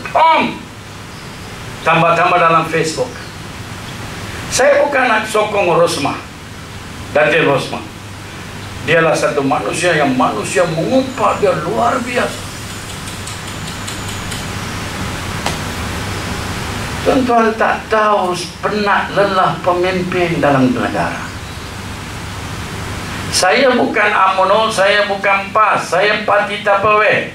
Tambah-tambah dalam Facebook. Saya bukan nak sokong Rosmah, Datil Rosmah. Dialah satu manusia yang mengumpat, dia luar biasa. Tuan-tuan tak tahu penat lelah pemimpin dalam negara. Saya bukan AMNO, saya bukan PAS, saya parti Tupperware.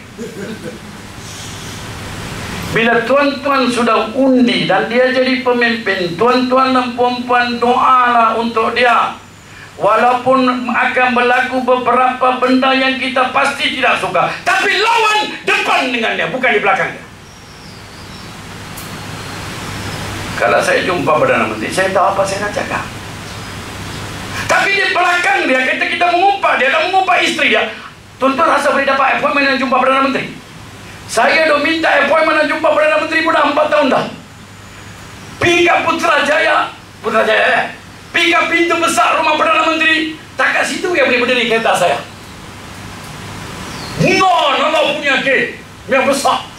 Bila tuan-tuan sudah undi dan dia jadi pemimpin, tuan-tuan dan puan-puan doalah untuk dia. Walaupun akan berlaku beberapa benda yang kita pasti tidak suka, tapi lawan depan dengan dia, bukan di belakang dia. Kalau saya jumpa Perdana Menteri, saya tahu apa saya nak cakap. Tapi di belakang dia, kita mengumpat, dia dah mengumpat isteri dia. Tuan-tuan rasa boleh dapat appointment dan jumpa Perdana Menteri? Saya dah minta appointment dan jumpa Perdana Menteri pun dah 4 tahun dah. Pergi ke Putrajaya, pergi ke pintu besar rumah Perdana Menteri. Tak kat situ yang boleh berdiri kereta saya. No, punya gate yang besar.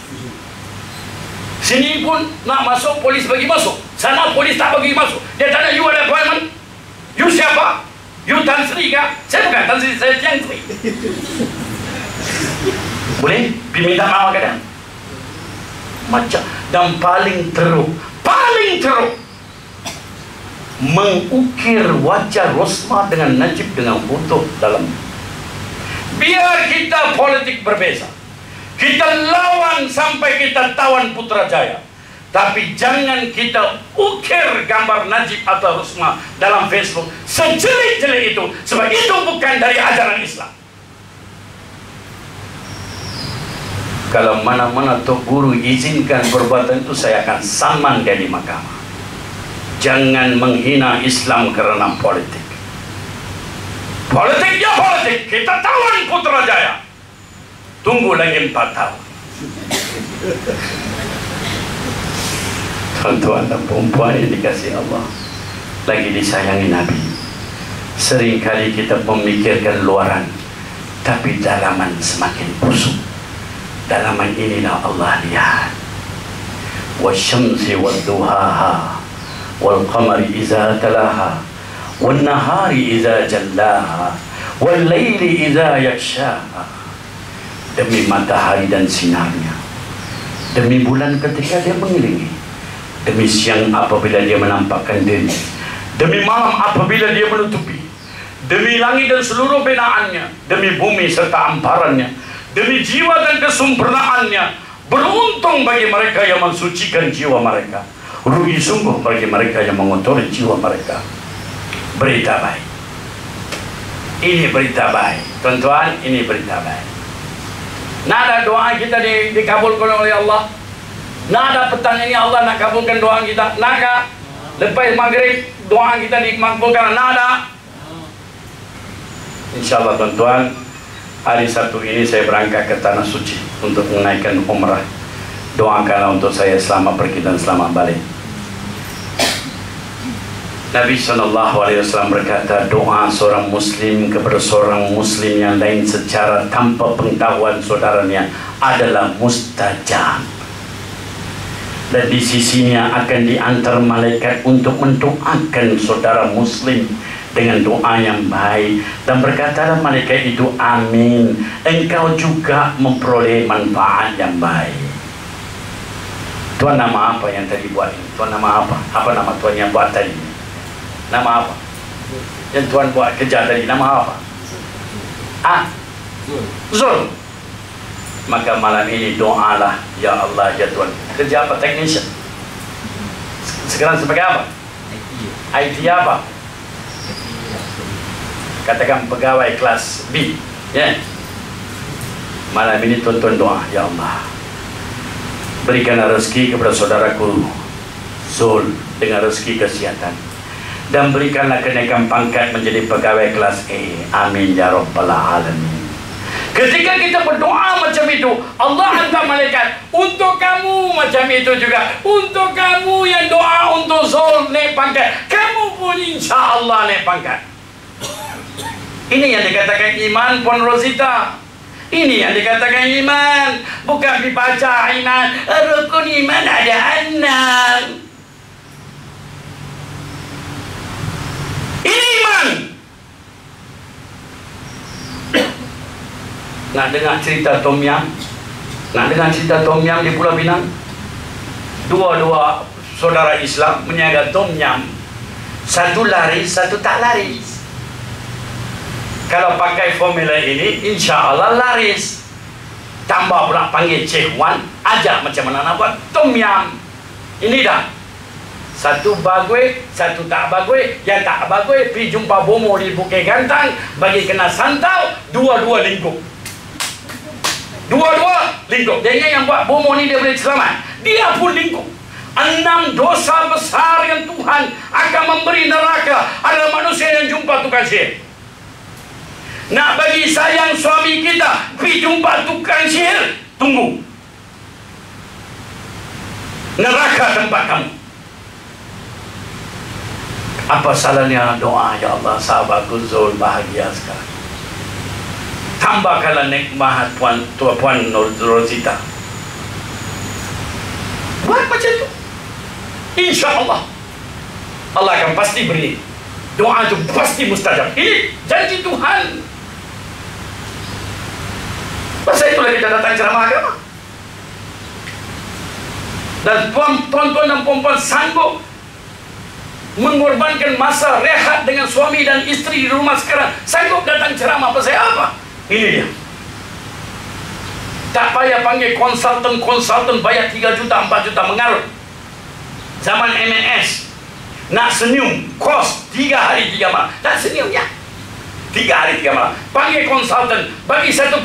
Sini pun nak masuk, polis bagi masuk. Sana polis tak bagi masuk. Dia tanya, you ada appointment? You siapa? You Tan Sri kah? Saya bukan Tan Sri, saya Tiang Sri. Boleh? Pergi minta maaf kadang. Macam. Dan paling teruk mengukir wajah Rosmah dengan Najib dengan foto dalam. Biar kita politik berbeza, kita lawan sampai kita tawan Putrajaya, tapi jangan kita ukir gambar Najib atau Rosmah dalam Facebook sejelek-jelek itu, sebab itu bukan dari ajaran Islam. Kalau mana-mana Tok Guru izinkan perbuatan itu, saya akan saman dia di mahkamah. Jangan menghina Islam kerana politik. Politik ya politik. Kita tawan Putrajaya. Tunggu lagi 4 tahun. Tuan-tuan dan perempuan yang dikasihi Allah, lagi disayangi Nabi. Seringkali kita memikirkan luaran, tapi dalaman semakin busuk. Dalaman inilah Allah lihat. Wasyamsi wadduhaha wal qamari iza talaha wan nahari iza jallaha wal laili iza yakshaha. Demi matahari dan sinarnya, demi bulan ketika dia mengiringi, demi siang apabila dia menampakkan diri, demi malam apabila dia menutupi, demi langit dan seluruh binaannya, demi bumi serta amparannya, demi jiwa dan kesempurnaannya. Beruntung bagi mereka yang mensucikan jiwa mereka, rugi sungguh bagi mereka yang mengotori jiwa mereka. Berita baik, ini berita baik tuan-tuan, ini berita baik. Nada doa kita dikabulkan oleh Allah. Nada petang ini Allah nak kabulkan doa kita. Nada lepas maghrib doa kita dimakbulkan. Nada. InsyaAllah tuan-tuan, hari Sabtu ini saya berangkat ke Tanah Suci untuk menaikkan umrah. Doakanlah untuk saya selamat pergi dan selamat balik. Nabi SAW berkata, doa seorang Muslim kepada seorang Muslim yang lain secara tanpa pengetahuan saudaranya adalah mustajab. Dan di sisinya akan diantar malaikat untuk mendoakan saudara Muslim dengan doa yang baik. Dan berkatalah malaikat itu, amin, engkau juga memperoleh manfaat yang baik. Tuan nama apa yang tadi buat ini? Tuan nama apa? Apa nama tuan yang buat tadi? Nama apa? Yang tuan buat kerja tadi, nama apa? Zul. Maka malam ini doalah, ya Allah, ya Tuhan. Kerja apa? Technician. Sekarang sebagai apa? IT apa? Katakan pegawai kelas B. Ya. Malam ini tuan-tuan doa, ya Allah, berikanlah rezeki kepada saudaraku Zul dengan rezeki kesihatan, dan berikanlah kenaikan pangkat menjadi pegawai kelas A. Amin ya rabbal alamin. Ketika kita berdoa macam itu, Allah hantar malaikat untuk kamu macam itu juga. Untuk kamu yang doa untuk Zul naik pangkat, kamu pun insya Allah naik pangkat. Ini yang dikatakan iman, Puan Rosita. Ini yang dikatakan iman. Bukan dibaca iman, rukun iman ada 6. Ini iman. Nak dengar cerita Tom Yam? Nak dengar cerita Tom Yam di Pulau Pinang? Dua-dua saudara Islam menjaga Tom Yam. Satu laris, satu tak laris. Kalau pakai formula ini, insya Allah laris. Tambah pula panggil Cik Wan, ajar macam mana nak buat Tom Yam. Ini dah. Satu bagui, satu tak bagui. Yang tak bagui pergi jumpa bomo di Bukit Gantang, bagi kena santau, dua-dua lingkup. Dua-dua lingkup. Dia yang buat bomo ni dia boleh selamat. Dia pun lingkup. 6 dosa besar yang Tuhan akan memberi neraka adalah manusia yang jumpa tukang sihir. Nak bagi sayang suami kita, pergi jumpa tukang sihir, tunggu. Neraka tempat kamu. Apa salahnya doa, ya Allah, sahabatku Zul bahagia sekarang. Tambahkanlah nikmat Puan Rosita. Buat macam tu, insya Allah Allah akan pasti beri. Doa itu pasti mustajab. Ini janji Tuhan. Pasal itulah kita datang ceramah agama. Dan tuan-tuan dan perempuan sanggup mengorbankan masa rehat dengan suami dan istri di rumah sekarang, sanggup datang ceramah. Pasal apa? Ini dia. Tak payah panggil konsultan bayar 3 juta 4 juta mengarut. Zaman MNS nak senyum kos 3 hari 3 malam. Tak senyum ya, 3 hari 3 malam. Panggil konsultan bagi 1,5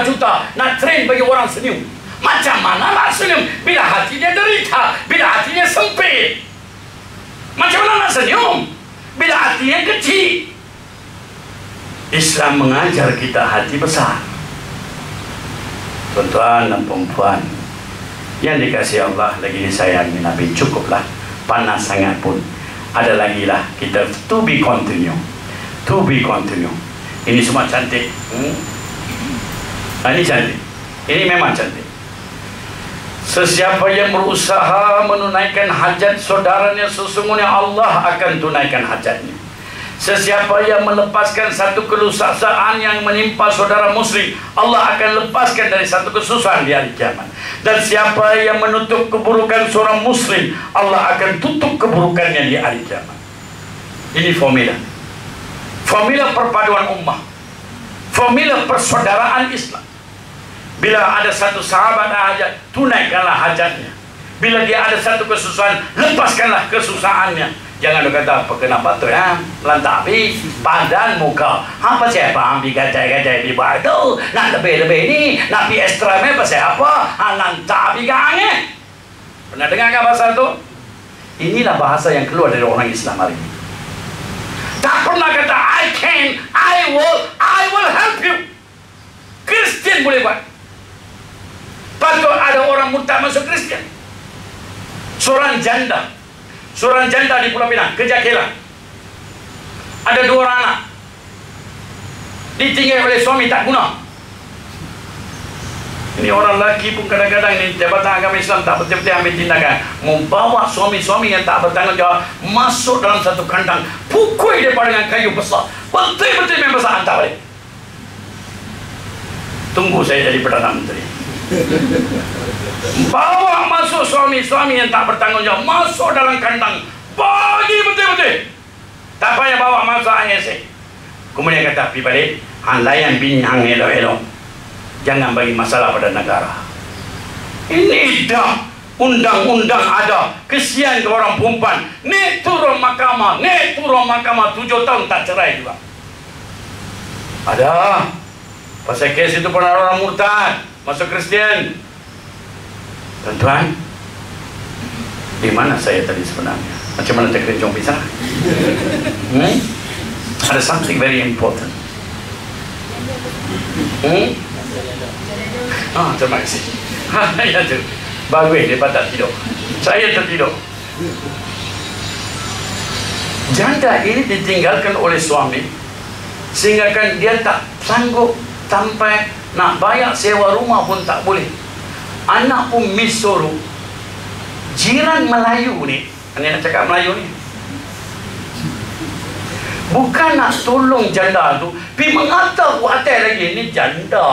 juta nak train bagi orang senyum. Macam mana nak senyum bila hatinya derita, bila hatinya sempit? Macam mana nak senyum bila hatinya kecil? Islam mengajar kita hati besar. Tuan-tuan dan perempuan yang dikasihi Allah, lagi disayangi Nabi, cukuplah. Panas sangat pun ada lagi lah kita to be continue. Ini semua cantik. Ini cantik, ini memang cantik. Sesiapa yang berusaha menunaikan hajat saudaranya, sesungguhnya Allah akan tunaikan hajatnya. Sesiapa yang melepaskan satu kelusasaan yang menimpa saudara muslim, Allah akan lepaskan dari satu kesusahan di hari kiamat. Dan siapa yang menutup keburukan seorang muslim, Allah akan tutup keburukannya di hari kiamat. Ini formula perpaduan ummah, formula persaudaraan Islam. Bila ada satu sahabat hajat, tunaikanlah hajatnya. Bila dia ada satu kesusahan, lepaskanlah kesusahannya. Jangan kata apa kenapa tu ya, lantapi badan muka. Apa siapa ambil gadai-gadai di bawah tu? Nak lebih-lebih ni, nak pi extra me pasal apa? Lantapi gange. Pernah dengar kan bahasa tu? Inilah bahasa yang keluar dari orang Islam hari ini. Tak pernah kata I can, I will help you. Kristian boleh buat. Patut ada orang murtad masuk Kristian. Seorang janda di Pulau Pinang, kerja kilang. Ada 2 orang anak, ditinggal oleh suami tak guna. Ini orang lelaki pun kadang-kadang ni jabatan agama Islam tak betul-betul ambil tindakan, membawa suami-suami yang tak bertanggungjawab masuk dalam satu kandang, pukul dia dengan kayu besar, betul-betul memang besar, hantar balik. Tunggu saya jadi Perdana Menteri. Bawa masuk suami-suami yang tak bertanggungjawab masuk dalam kandang, bagi betul-betul. Tak payah bawa masuk ISA. Kemudian kata pergi balik, layan bini hang elok-elok, jangan bagi masalah pada negara. Ini dah undang-undang ada. Kesian ke orang perempuan, ni turun mahkamah 7 tahun tak cerai juga. Ada pasal kes itu pernah orang murtad masuk Kristian. Tuan-tuan, di mana saya tadi sebenarnya? Macam mana tak kencung pisah? Ada something very important. Terima kasih. Ya tu, bagus dia tak tidur. Saya tertidur. Janda ini ditinggalkan oleh suami, sehingga kan dia tak sanggup sampai nak bayar sewa rumah pun tak boleh. Anak pun misuru. Jiran Melayu ni, ini nak cakap Melayu ni, bukan nak tolong janda tu, pergi mengata ku atas lagi, ni janda.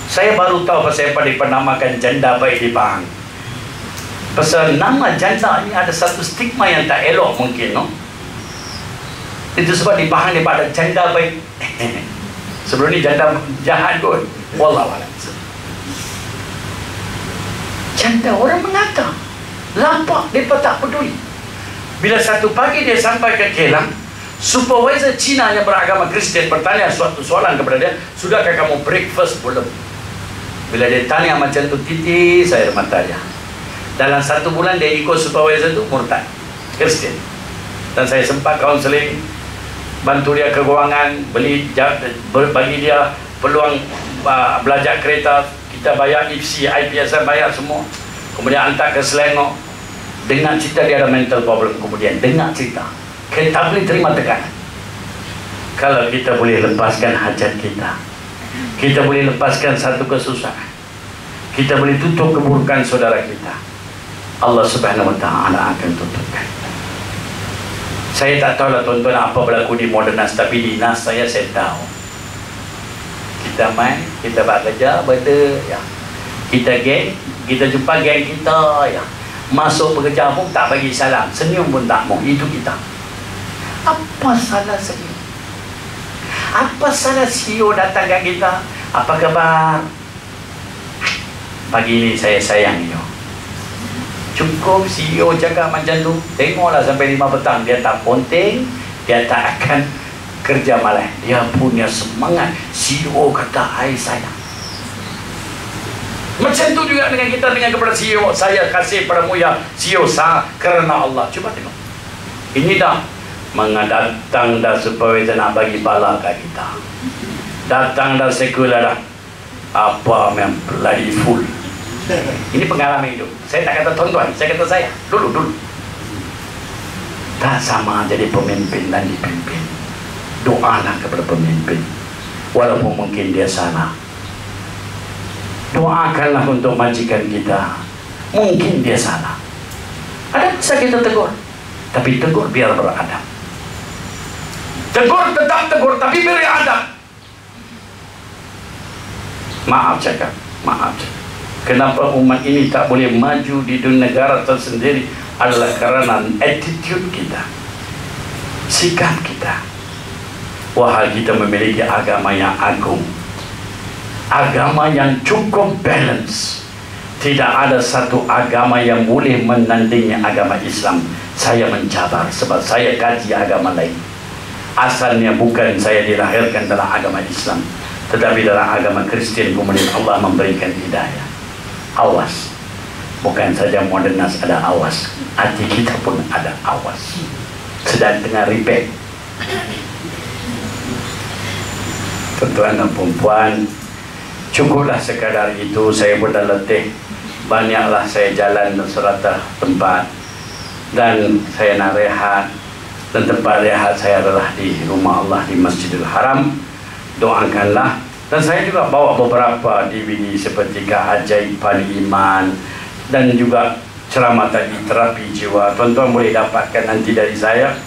Saya baru tahu pasal apa dipenamakan janda baik di Pahang. Pasal nama janda ni ada satu stigma yang tak elok mungkin, no? Itu sebab di Pahang dia pada janda baik. Sebelum ni janda jahat kot. Wallahualam. Janda orang mengata, lampak mereka tak peduli. Bila satu pagi dia sampai ke kilang, supervisor Cina yang beragama Kristian bertanya suatu soalan kepada dia, sudahkah kamu breakfast belum? Bila dia tanya macam tu, titik saya mata dia. Dalam 1 bulan dia ikut supervisor tu murtad Kristian. Dan saya sempat kaunseling, bantu dia keuangan, bagi dia peluang belajar kereta. Kita bayar IPC, IPS, bayar semua. Kemudian hantar ke Selangor. Dengar cerita dia ada mental problem, kemudian dengar cerita. Kita tak boleh terima tekanan. Kalau kita boleh lepaskan hajat kita, kita boleh lepaskan satu kesusahan, kita boleh tutup keburukan saudara kita, Allah Subhanahu wa ta'ala akan tutupkan. Saya tak tahu lah tuan-tuan apa berlaku di Modenas, tapi di NAS saya tahu. Kita main, kita buat kerja, benda ya. Kita geng, kita jumpa geng kita ya. Masuk bekerja pun tak bagi salam, senyum pun tak mau. Itu kita. Apa salah senyum? Apa salah CEO datang kat kita? Apa khabar? Pagi ni saya sayang you. Cukup CEO cakap macam tu. Tengoklah sampai 5 petang. Dia tak ponteng, dia tak akan kerja malam. Dia punya semangat. CEO kata, hai sayang. Macam tu juga dengan kita, dengan kepada CEO. Saya kasih padamu ya CEO sah kerana Allah. Cuba tengok. Ini dah mengatang dah supaya dia nak bagi bala kat kita. Datang dah sekular dah. Apa memang bloody full. Ini pengalaman hidup. Saya tak kata tuan-tuan, saya kata saya. Dulu. Tak sama jadi pemimpin dan dipimpin. Doalah kepada pemimpin. Walaupun mungkin dia salah. Doakanlah untuk majikan kita. Mungkin dia salah. Ada bisa kita tegur. Tapi tegur biar beradab. Tegur, tetap tegur, tapi beri adab. Maaf cakap, maaf cakap. Kenapa umat ini tak boleh maju di dunia negara tersendiri adalah karena attitude kita, sikap kita. Wahai kita memiliki agama yang agung, agama yang cukup balance. Tidak ada satu agama yang boleh menandingi agama Islam. Saya mencabar sebab saya kaji agama lain. Asalnya bukan saya dilahirkan dalam agama Islam, tetapi dalam agama Kristian, kemudian Allah memberikan hidayah. Awas, bukan saja Modenas ada awas, hati kita pun ada awas. Sedang tengah repair. Tuan-tuan dan perempuan, cukuplah sekadar itu. Saya pun dah letih. Banyaklah saya jalan ke serata tempat, dan saya nak rehat. Dan tempat rehat saya adalah di rumah Allah di Masjidil Haram. Doakanlah. Dan saya juga bawa beberapa DVD seperti Keajaiban Iman dan juga ceramah tadi terapi jiwa. Tuan-tuan boleh dapatkan nanti dari saya.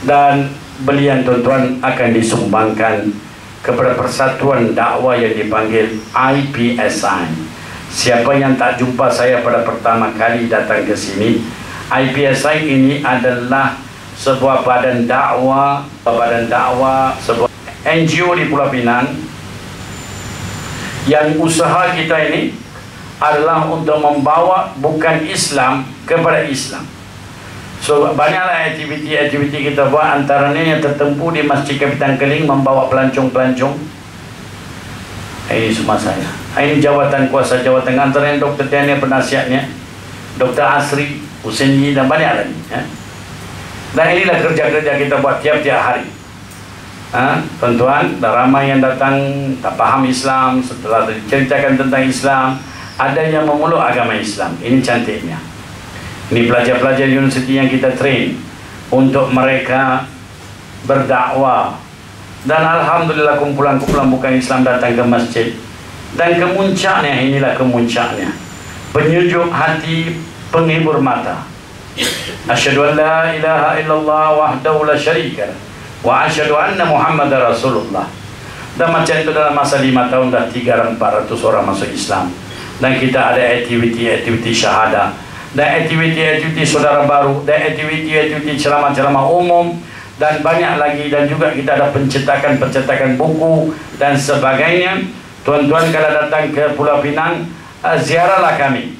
Dan belian tuan-tuan akan disumbangkan kepada persatuan dakwah yang dipanggil IPSI. Siapa yang tak jumpa saya pada pertama kali datang ke sini, IPSI ini adalah sebuah badan dakwah, sebuah NGO di Pulau Pinang, yang usaha kita ini adalah untuk membawa bukan Islam kepada Islam. So banyaklah aktiviti kita buat, antaranya yang tertempu di Masjid Kapitan Keling, membawa pelancong-pelancong. Ini semua saya. Ini jawatan kuasa jawatan, antaranya Dr. Tiania penasihatnya, Dr. Asri, Husaini dan banyak lagi ya. Dan inilah kerja-kerja kita buat tiap-tiap hari. Tuan-tuan, ramai yang datang tak faham Islam. Setelah diceritakan tentang Islam, ada yang memeluk agama Islam. Ini cantiknya. Ini pelajar-pelajar universiti yang kita train untuk mereka berdakwah. Dan alhamdulillah kumpulan-kumpulan bukan Islam datang ke masjid. Dan kemuncaknya, inilah kemuncaknya, penyejuk hati, penghibur mata. Asyhadu an la ilaha illallah wahdahu la syarika lah, wa asyhadu anna Muhammadar Rasulullah. Dan macam itu dalam masa 5 tahun dah 300-400 orang masuk Islam. Dan kita ada aktiviti syahadah, dan aktiviti saudara baru, dan aktiviti ceramah-ceramah umum, dan banyak lagi. Dan juga kita ada pencetakan buku dan sebagainya. Tuan-tuan kalau datang ke Pulau Pinang, ziarahlah kami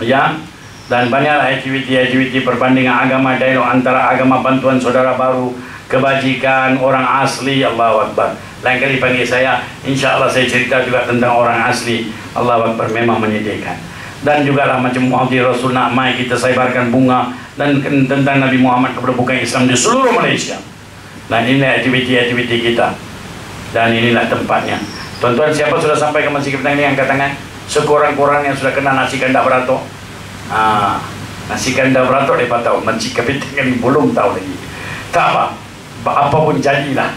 ya. Dan banyaklah aktiviti perbandingan agama, dialog antara agama, bantuan saudara baru, kebajikan, orang asli. Allahu Akbar. Lain kali panggil saya, insya Allah saya cerita juga tentang orang asli. Allahu Akbar, memang menyedihkan. Dan juga lah macam Muhammad Rasul nak mai kita sebarkan bunga dan tentang Nabi Muhammad kepada bukan Islam di seluruh Malaysia. Dan inilah aktiviti kita. Dan inilah tempatnya. Tuan-tuan, siapa sudah sampai ke Masjid Kapitan ini angkat tangan? Sekurang-kurangnya sudah kena nasi kandak beratok. Nasi kandar beratur dia tahu, Masjid Kapitan ini belum tahu lagi. Tak apa, apapun jadilah.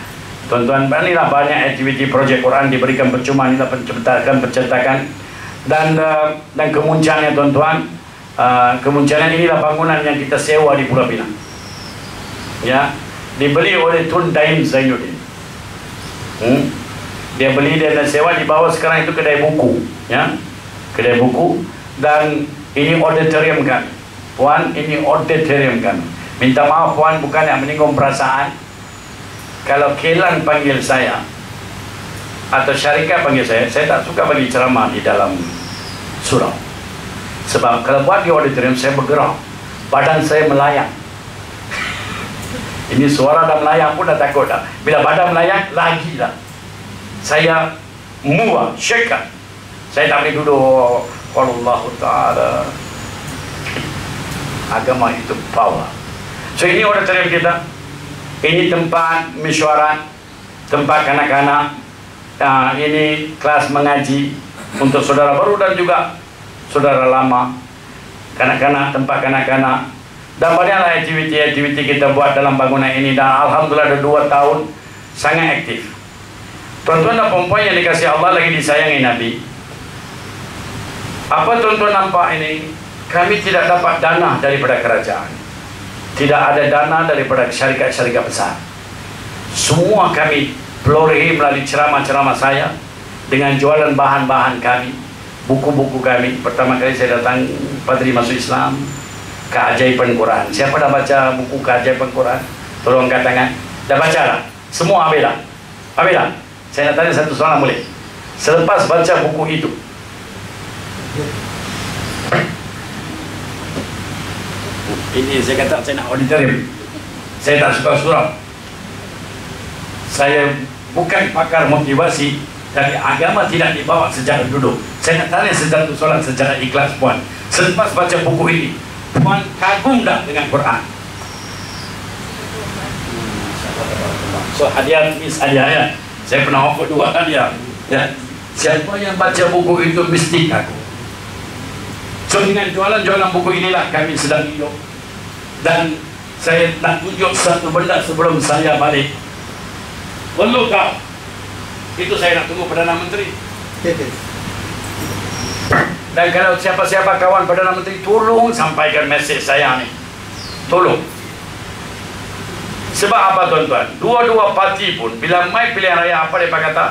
Tuan-tuan, inilah banyak aktiviti projek Quran diberikan percuma, inilah pencetakan dan kemuncalannya tuan-tuan. Kemuncalan inilah bangunan yang kita sewa di Pulau Pinang. Ya, dibeli oleh Tun Daim Zainuddin. Dia beli dan sewa, di bawah sekarang itu kedai buku, ya, kedai buku. Dan ini auditorium kami, Puan, ini auditorium kami. Minta maaf Puan, bukan yang menyinggung perasaan. Kalau Kelan panggil saya atau syarikat panggil saya tak suka bagi ceramah di dalam surau. Sebab kalau buat di auditorium saya bergerak, badan saya melayang. Ini suara dah melayang pun dah takut dah. Bila badan melayang lagi dah, saya muak, syekat. Saya tak boleh duduk. Allah Ta'ala, agama itu power. So ini auditorium kita. Ini tempat mesyuarat, tempat kanak-kanak. Ini kelas mengaji untuk saudara baru dan juga saudara lama. Kanak-kanak, tempat kanak-kanak. Dan banyaklah aktiviti-aktiviti kita buat dalam bangunan ini. Dan Alhamdulillah dah 2 tahun sangat aktif. Tuan-tuan dan perempuan yang dikasihi Allah, lagi disayangi Nabi. Apa tuan-tuan nampak ini? Kami tidak dapat dana daripada kerajaan. Tidak ada dana daripada syarikat-syarikat besar. Semua kami pelori melalui ceramah-ceramah saya, dengan jualan bahan-bahan kami, buku-buku kami. Pertama kali saya datang Padri Masuk Islam, Keajaiban Quran. Siapa dah baca buku Keajaiban Quran? Tolong angkat tangan. Dah baca lah? Semua ambil lah? Ambil lah? Saya nak tanya satu soalan boleh? Selepas baca buku itu, ini saya kata saya nak auditorium. Saya tak suka surau. Saya bukan pakar motivasi, tapi agama tidak dibawa secara duduk. Saya nak tanya satu soalan secara ikhlas Puan. Selepas baca buku ini, Puan kagum tak dengan Quran? So hadiah Miss hadiah ya. Saya pernah offer 2 hadiah. Ya. Siapa yang baca buku itu mesti kagum. So dengan jualan-jualan buku inilah kami sedang hidup. Dan saya nak tunjuk satu benda sebelum saya balik. Perlu kau? Itu saya nak tunggu Perdana Menteri. Dan kalau siapa-siapa kawan Perdana Menteri, tolong sampaikan mesej saya ni. Tolong. Sebab apa tuan-tuan? Dua-dua parti pun bila mai pilihan raya, apa dia kata?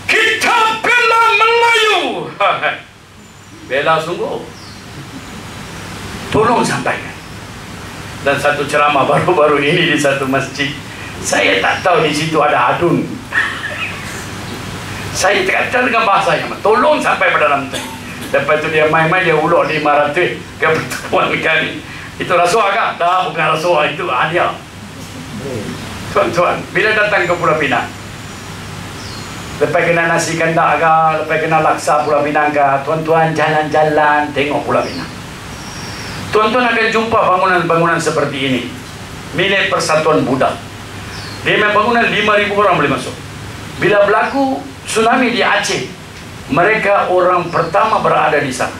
Kita bela Melayu. Bela sungguh. Tolong sampaikan. Dan satu ceramah baru-baru ini di satu masjid, saya tak tahu di situ ada adun. Saya kata dengan bahasa yang tolong sampai pada dalam Menteri. Lepas itu dia main-main, dia ulur 500 ke pertemuan kami. Itu rasuah kah? Dah, bukan rasuah, itu hadiah. Tuan-tuan, bila datang ke Pulau Pinang, lepas kena nasi kandar kah, lepas kena laksa Pulau Pinang kah, tuan-tuan jalan-jalan tengok Pulau Pinang. Tuan-tuan akan jumpa bangunan-bangunan seperti ini, milik Persatuan Buddha. Dia memang bangunan 5,000 orang boleh masuk. Bila berlaku tsunami di Aceh, mereka orang pertama berada di sana,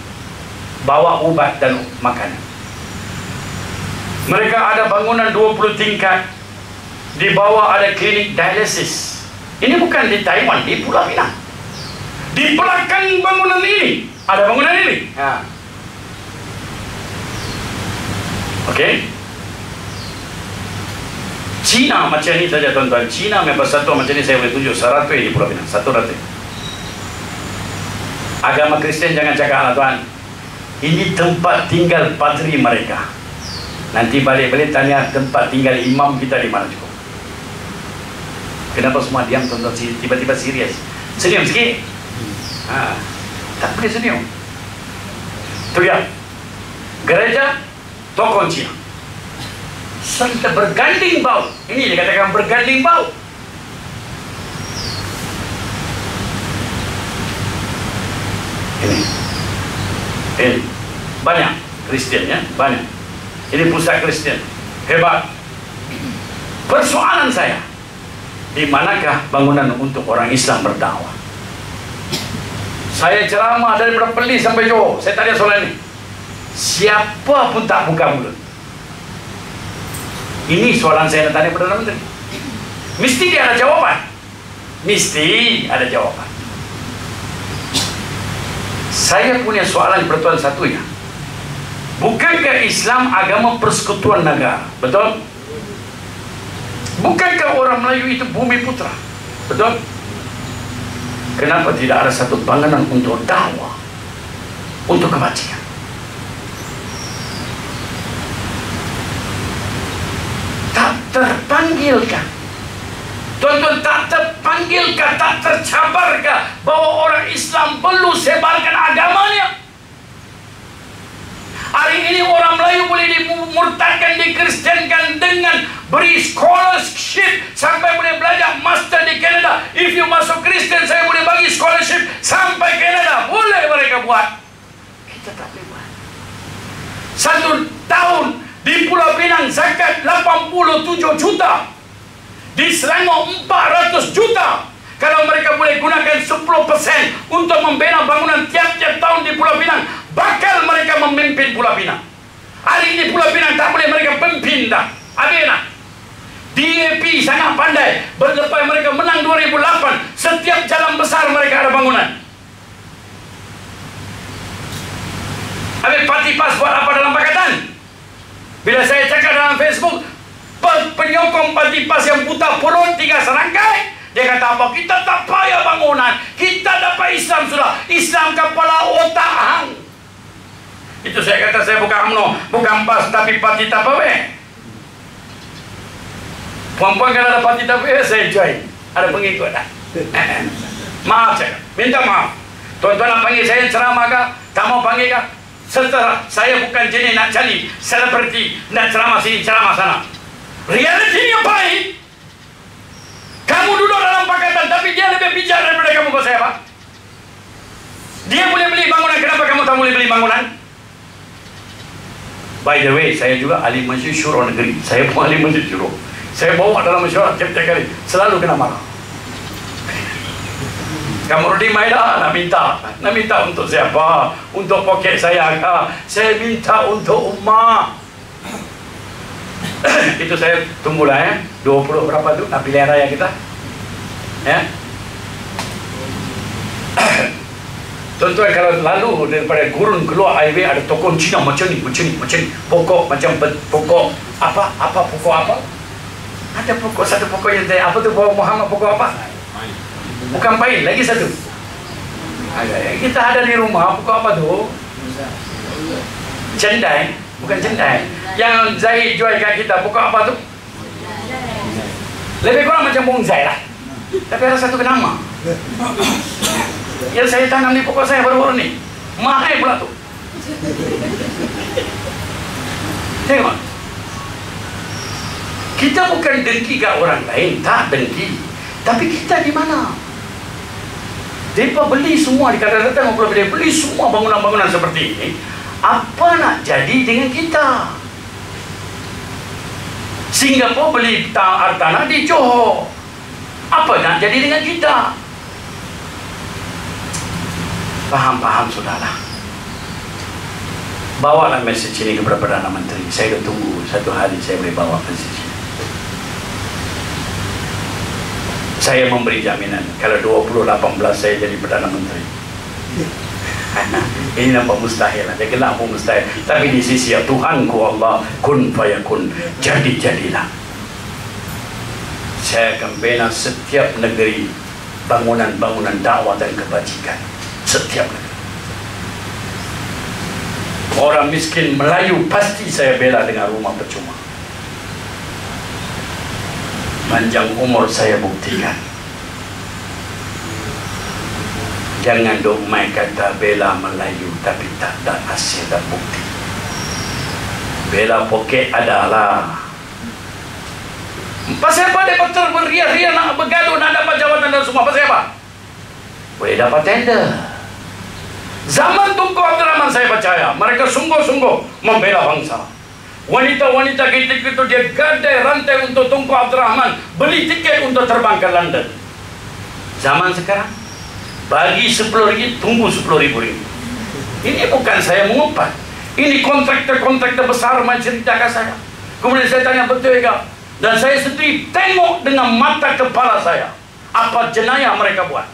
bawa ubat dan makanan. Mereka ada bangunan 20 tingkat, di bawah ada klinik dialisis. Ini bukan di Taiwan, di Pulau Pinang. Di belakang bangunan ini ada bangunan ini. Okey. Cina macam ni saja tuan-tuan. Cina memang satu macam ni, saya boleh tunjuk 100 di Pulau Pinang, 100. Agama Kristian jangan cakap lah tuan. Ini tempat tinggal padri mereka. Nanti balik-balik tanya tempat tinggal imam kita di mana cukup. Kenapa semua diam tuan-tuan, tiba-tiba serius? Senyum sikit. Tak boleh senyum. Tu ya. Gereja tokoh Cina. Serta berganding bau. Ini dikatakan berganding bau. Ini banyak Kristian ya, banyak. Ini pusat Kristian, hebat. Persoalan saya, di manakah bangunan untuk orang Islam berdakwah? Saya ceramah dari Perlis sampai Johor. Saya tanya soalan ini. Siapa pun tak buka mulut. Ini soalan saya nak tanya Perdana Menteri. Mesti dia ada jawaban. Mesti ada jawaban. Saya punya soalan pertuan satu ya. Bukankah Islam agama persekutuan negara? Betul? Bukankah orang Melayu itu bumi putra? Betul? Kenapa tidak ada satu bangunan untuk dakwah, untuk kebajikan? Tak terpanggilkan? Tuan-tuan, tak terpanggilkan, tak tercabarkah bahwa orang Islam perlu sebarkan agamanya? Hari ini orang Melayu boleh dimurtadkan, dikristenkan dengan beri scholarship sampai boleh belajar master di Canada. If you masuk Kristen, saya boleh bagi scholarship sampai Canada. Boleh mereka buat. Kita tak boleh buat. 1 tahun di Pulau Pinang zakat 87 juta. Di Selangor 400 juta. Kalau mereka boleh gunakan 10% untuk membina bangunan tiap-tiap tahun di Pulau Pinang, bakal mereka memimpin Pulau Pinang. Hari ini Pulau Pinang tak boleh mereka pimpin dah. Habis nak. DAP sangat pandai. Lepas mereka menang 2008, setiap jalan besar mereka ada bangunan. Habis parti PAS buat apa dalam pakatan? Bila saya cakap dalam Facebook, penyokong parti PAS yang buta purun 3 serangkai, dia kata apa? Kita tak payah bangunan, kita dapat Islam sudah. Islam kepala otak hang. Itu saya kata, saya bukan UMNO, bukan PAS, tapi parti Tupperware. Puan-puan kalau ada parti Tupperware, saya join. Ada pengikut tak? Maaf saya, minta maaf. Tuan-tuan nak panggil saya ceramah kah? Tak mau panggil kah? Setelah saya bukan jenis nak cari selebriti, nak ceramah sini, ceramah sana. Realitinya baik. Kamu duduk dalam pakatan, tapi dia lebih bijak daripada kamu. Kau saya apa? Dia boleh beli bangunan, kenapa kamu tak boleh beli bangunan? By the way, saya juga ahli majlis syuro negeri. Saya pun ahli majlis syuro. Saya bawa dalam mesyuarat tiap-tiap kali, selalu kena marah. Kamu Rudi Maida nak minta untuk siapa? Untuk poket saya kah? Saya minta untuk ummah. Itu saya tunggulah 20 berapa tu nak pilihan raya kita. Ya. Tuan-tuan, kalau lalu daripada gurun keluar highway ada toko Cina macam ni. Pokok macam pokok apa pokok apa? Ada pokok, satu pokok yang apa tu Muhammad, pokok apa? Bukan pahit, lagi satu. Kita ada di rumah pokok apa tu? Cendai, bukan cendai. Yang Zahid jual kat kita, pokok apa tu? Lebih kurang macam bonsai lah. Tapi ada satu nama yang saya tanam di pokok saya baru-baru ni. Mahal pula tu. Tengok. Kita bukan dengki kat orang lain, tak dengki. Tapi kita di mana? Mereka beli semua, di Kelantan beli semua bangunan-bangunan seperti ini. Apa nak jadi dengan kita? Singapura beli tanah di Johor. Apa nak jadi dengan kita? Faham sudahlah. Bawalah mesej ini kepada Perdana Menteri. Saya dah tunggu satu hari saya boleh bawa mesej ini. Saya memberi jaminan kalau 2018 saya jadi Perdana Menteri. Ini nampak mustahil lah. Dia gelap pun mustahil. Tapi di sisi Tuhanku Allah, kun fayakun, jadi-jadilah. Saya akan bina setiap negeri bangunan-bangunan dakwah dan kebajikan. Setiap negeri. Orang miskin Melayu pasti saya bela dengan rumah percuma. Panjang umur saya buktikan. Jangan dok main kata bela Melayu tapi tak ada hasil dan bukti. Bela poket adalah. Pasal apa dia beria-ria nak bergaduh, nak dapat jawatan dan semua? Pasal apa? Boleh dapat tender. Zaman Tunku Abdul Rahman saya percaya mereka sungguh-sungguh membela bangsa. Wanita-wanita kita itu dia gadai rantai untuk Tunku Abdul Rahman, beli tiket untuk terbang ke London. Zaman sekarang bagi 10 ringgit, tunggu 10.000 ringgit. Ini bukan saya mengumpat. Ini kontraktor besar menceritakan saya. Kemudian saya tanya, betul ya? Dan saya sendiri tengok dengan mata kepala saya apa jenayah mereka buat.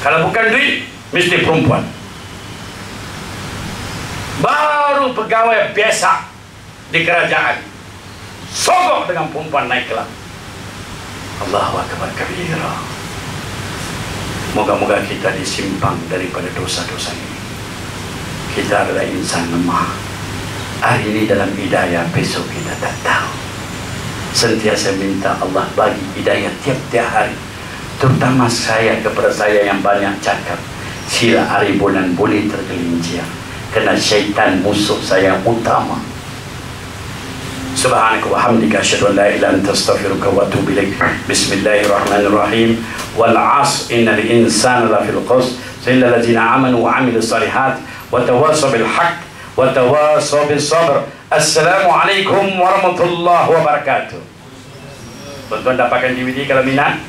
Kalau bukan duit, mesti perempuan. Baru pegawai biasa di kerajaan sogok dengan perempuan naik kelas. Allahu Akbar kabira. Moga-moga kita disimpang daripada dosa-dosa ini. Kita adalah insan lemah. Hari ini dalam hidayah, besok kita tak tahu. Sentiasa minta Allah bagi hidayah tiap-tiap hari. Terutama saya, kepada saya yang banyak cakap, sila aribunan boleh tergelincir, kerana syaitan musuh saya utama. Subhanaka wa hamdika asyhadu an la ilaha illa anta astaghfiruka wa atubu ilaik. Bismillahirrahmanirrahim. Wal 'asr innal insana lafil khusr illa allazina amanu wa 'amilus shalihat wa tawassaw bil haqq wa tawassaw bis sabr. Assalamualaikum warahmatullahi wabarakatuh. Tuan-tuan dapatkan DVD kalau minat.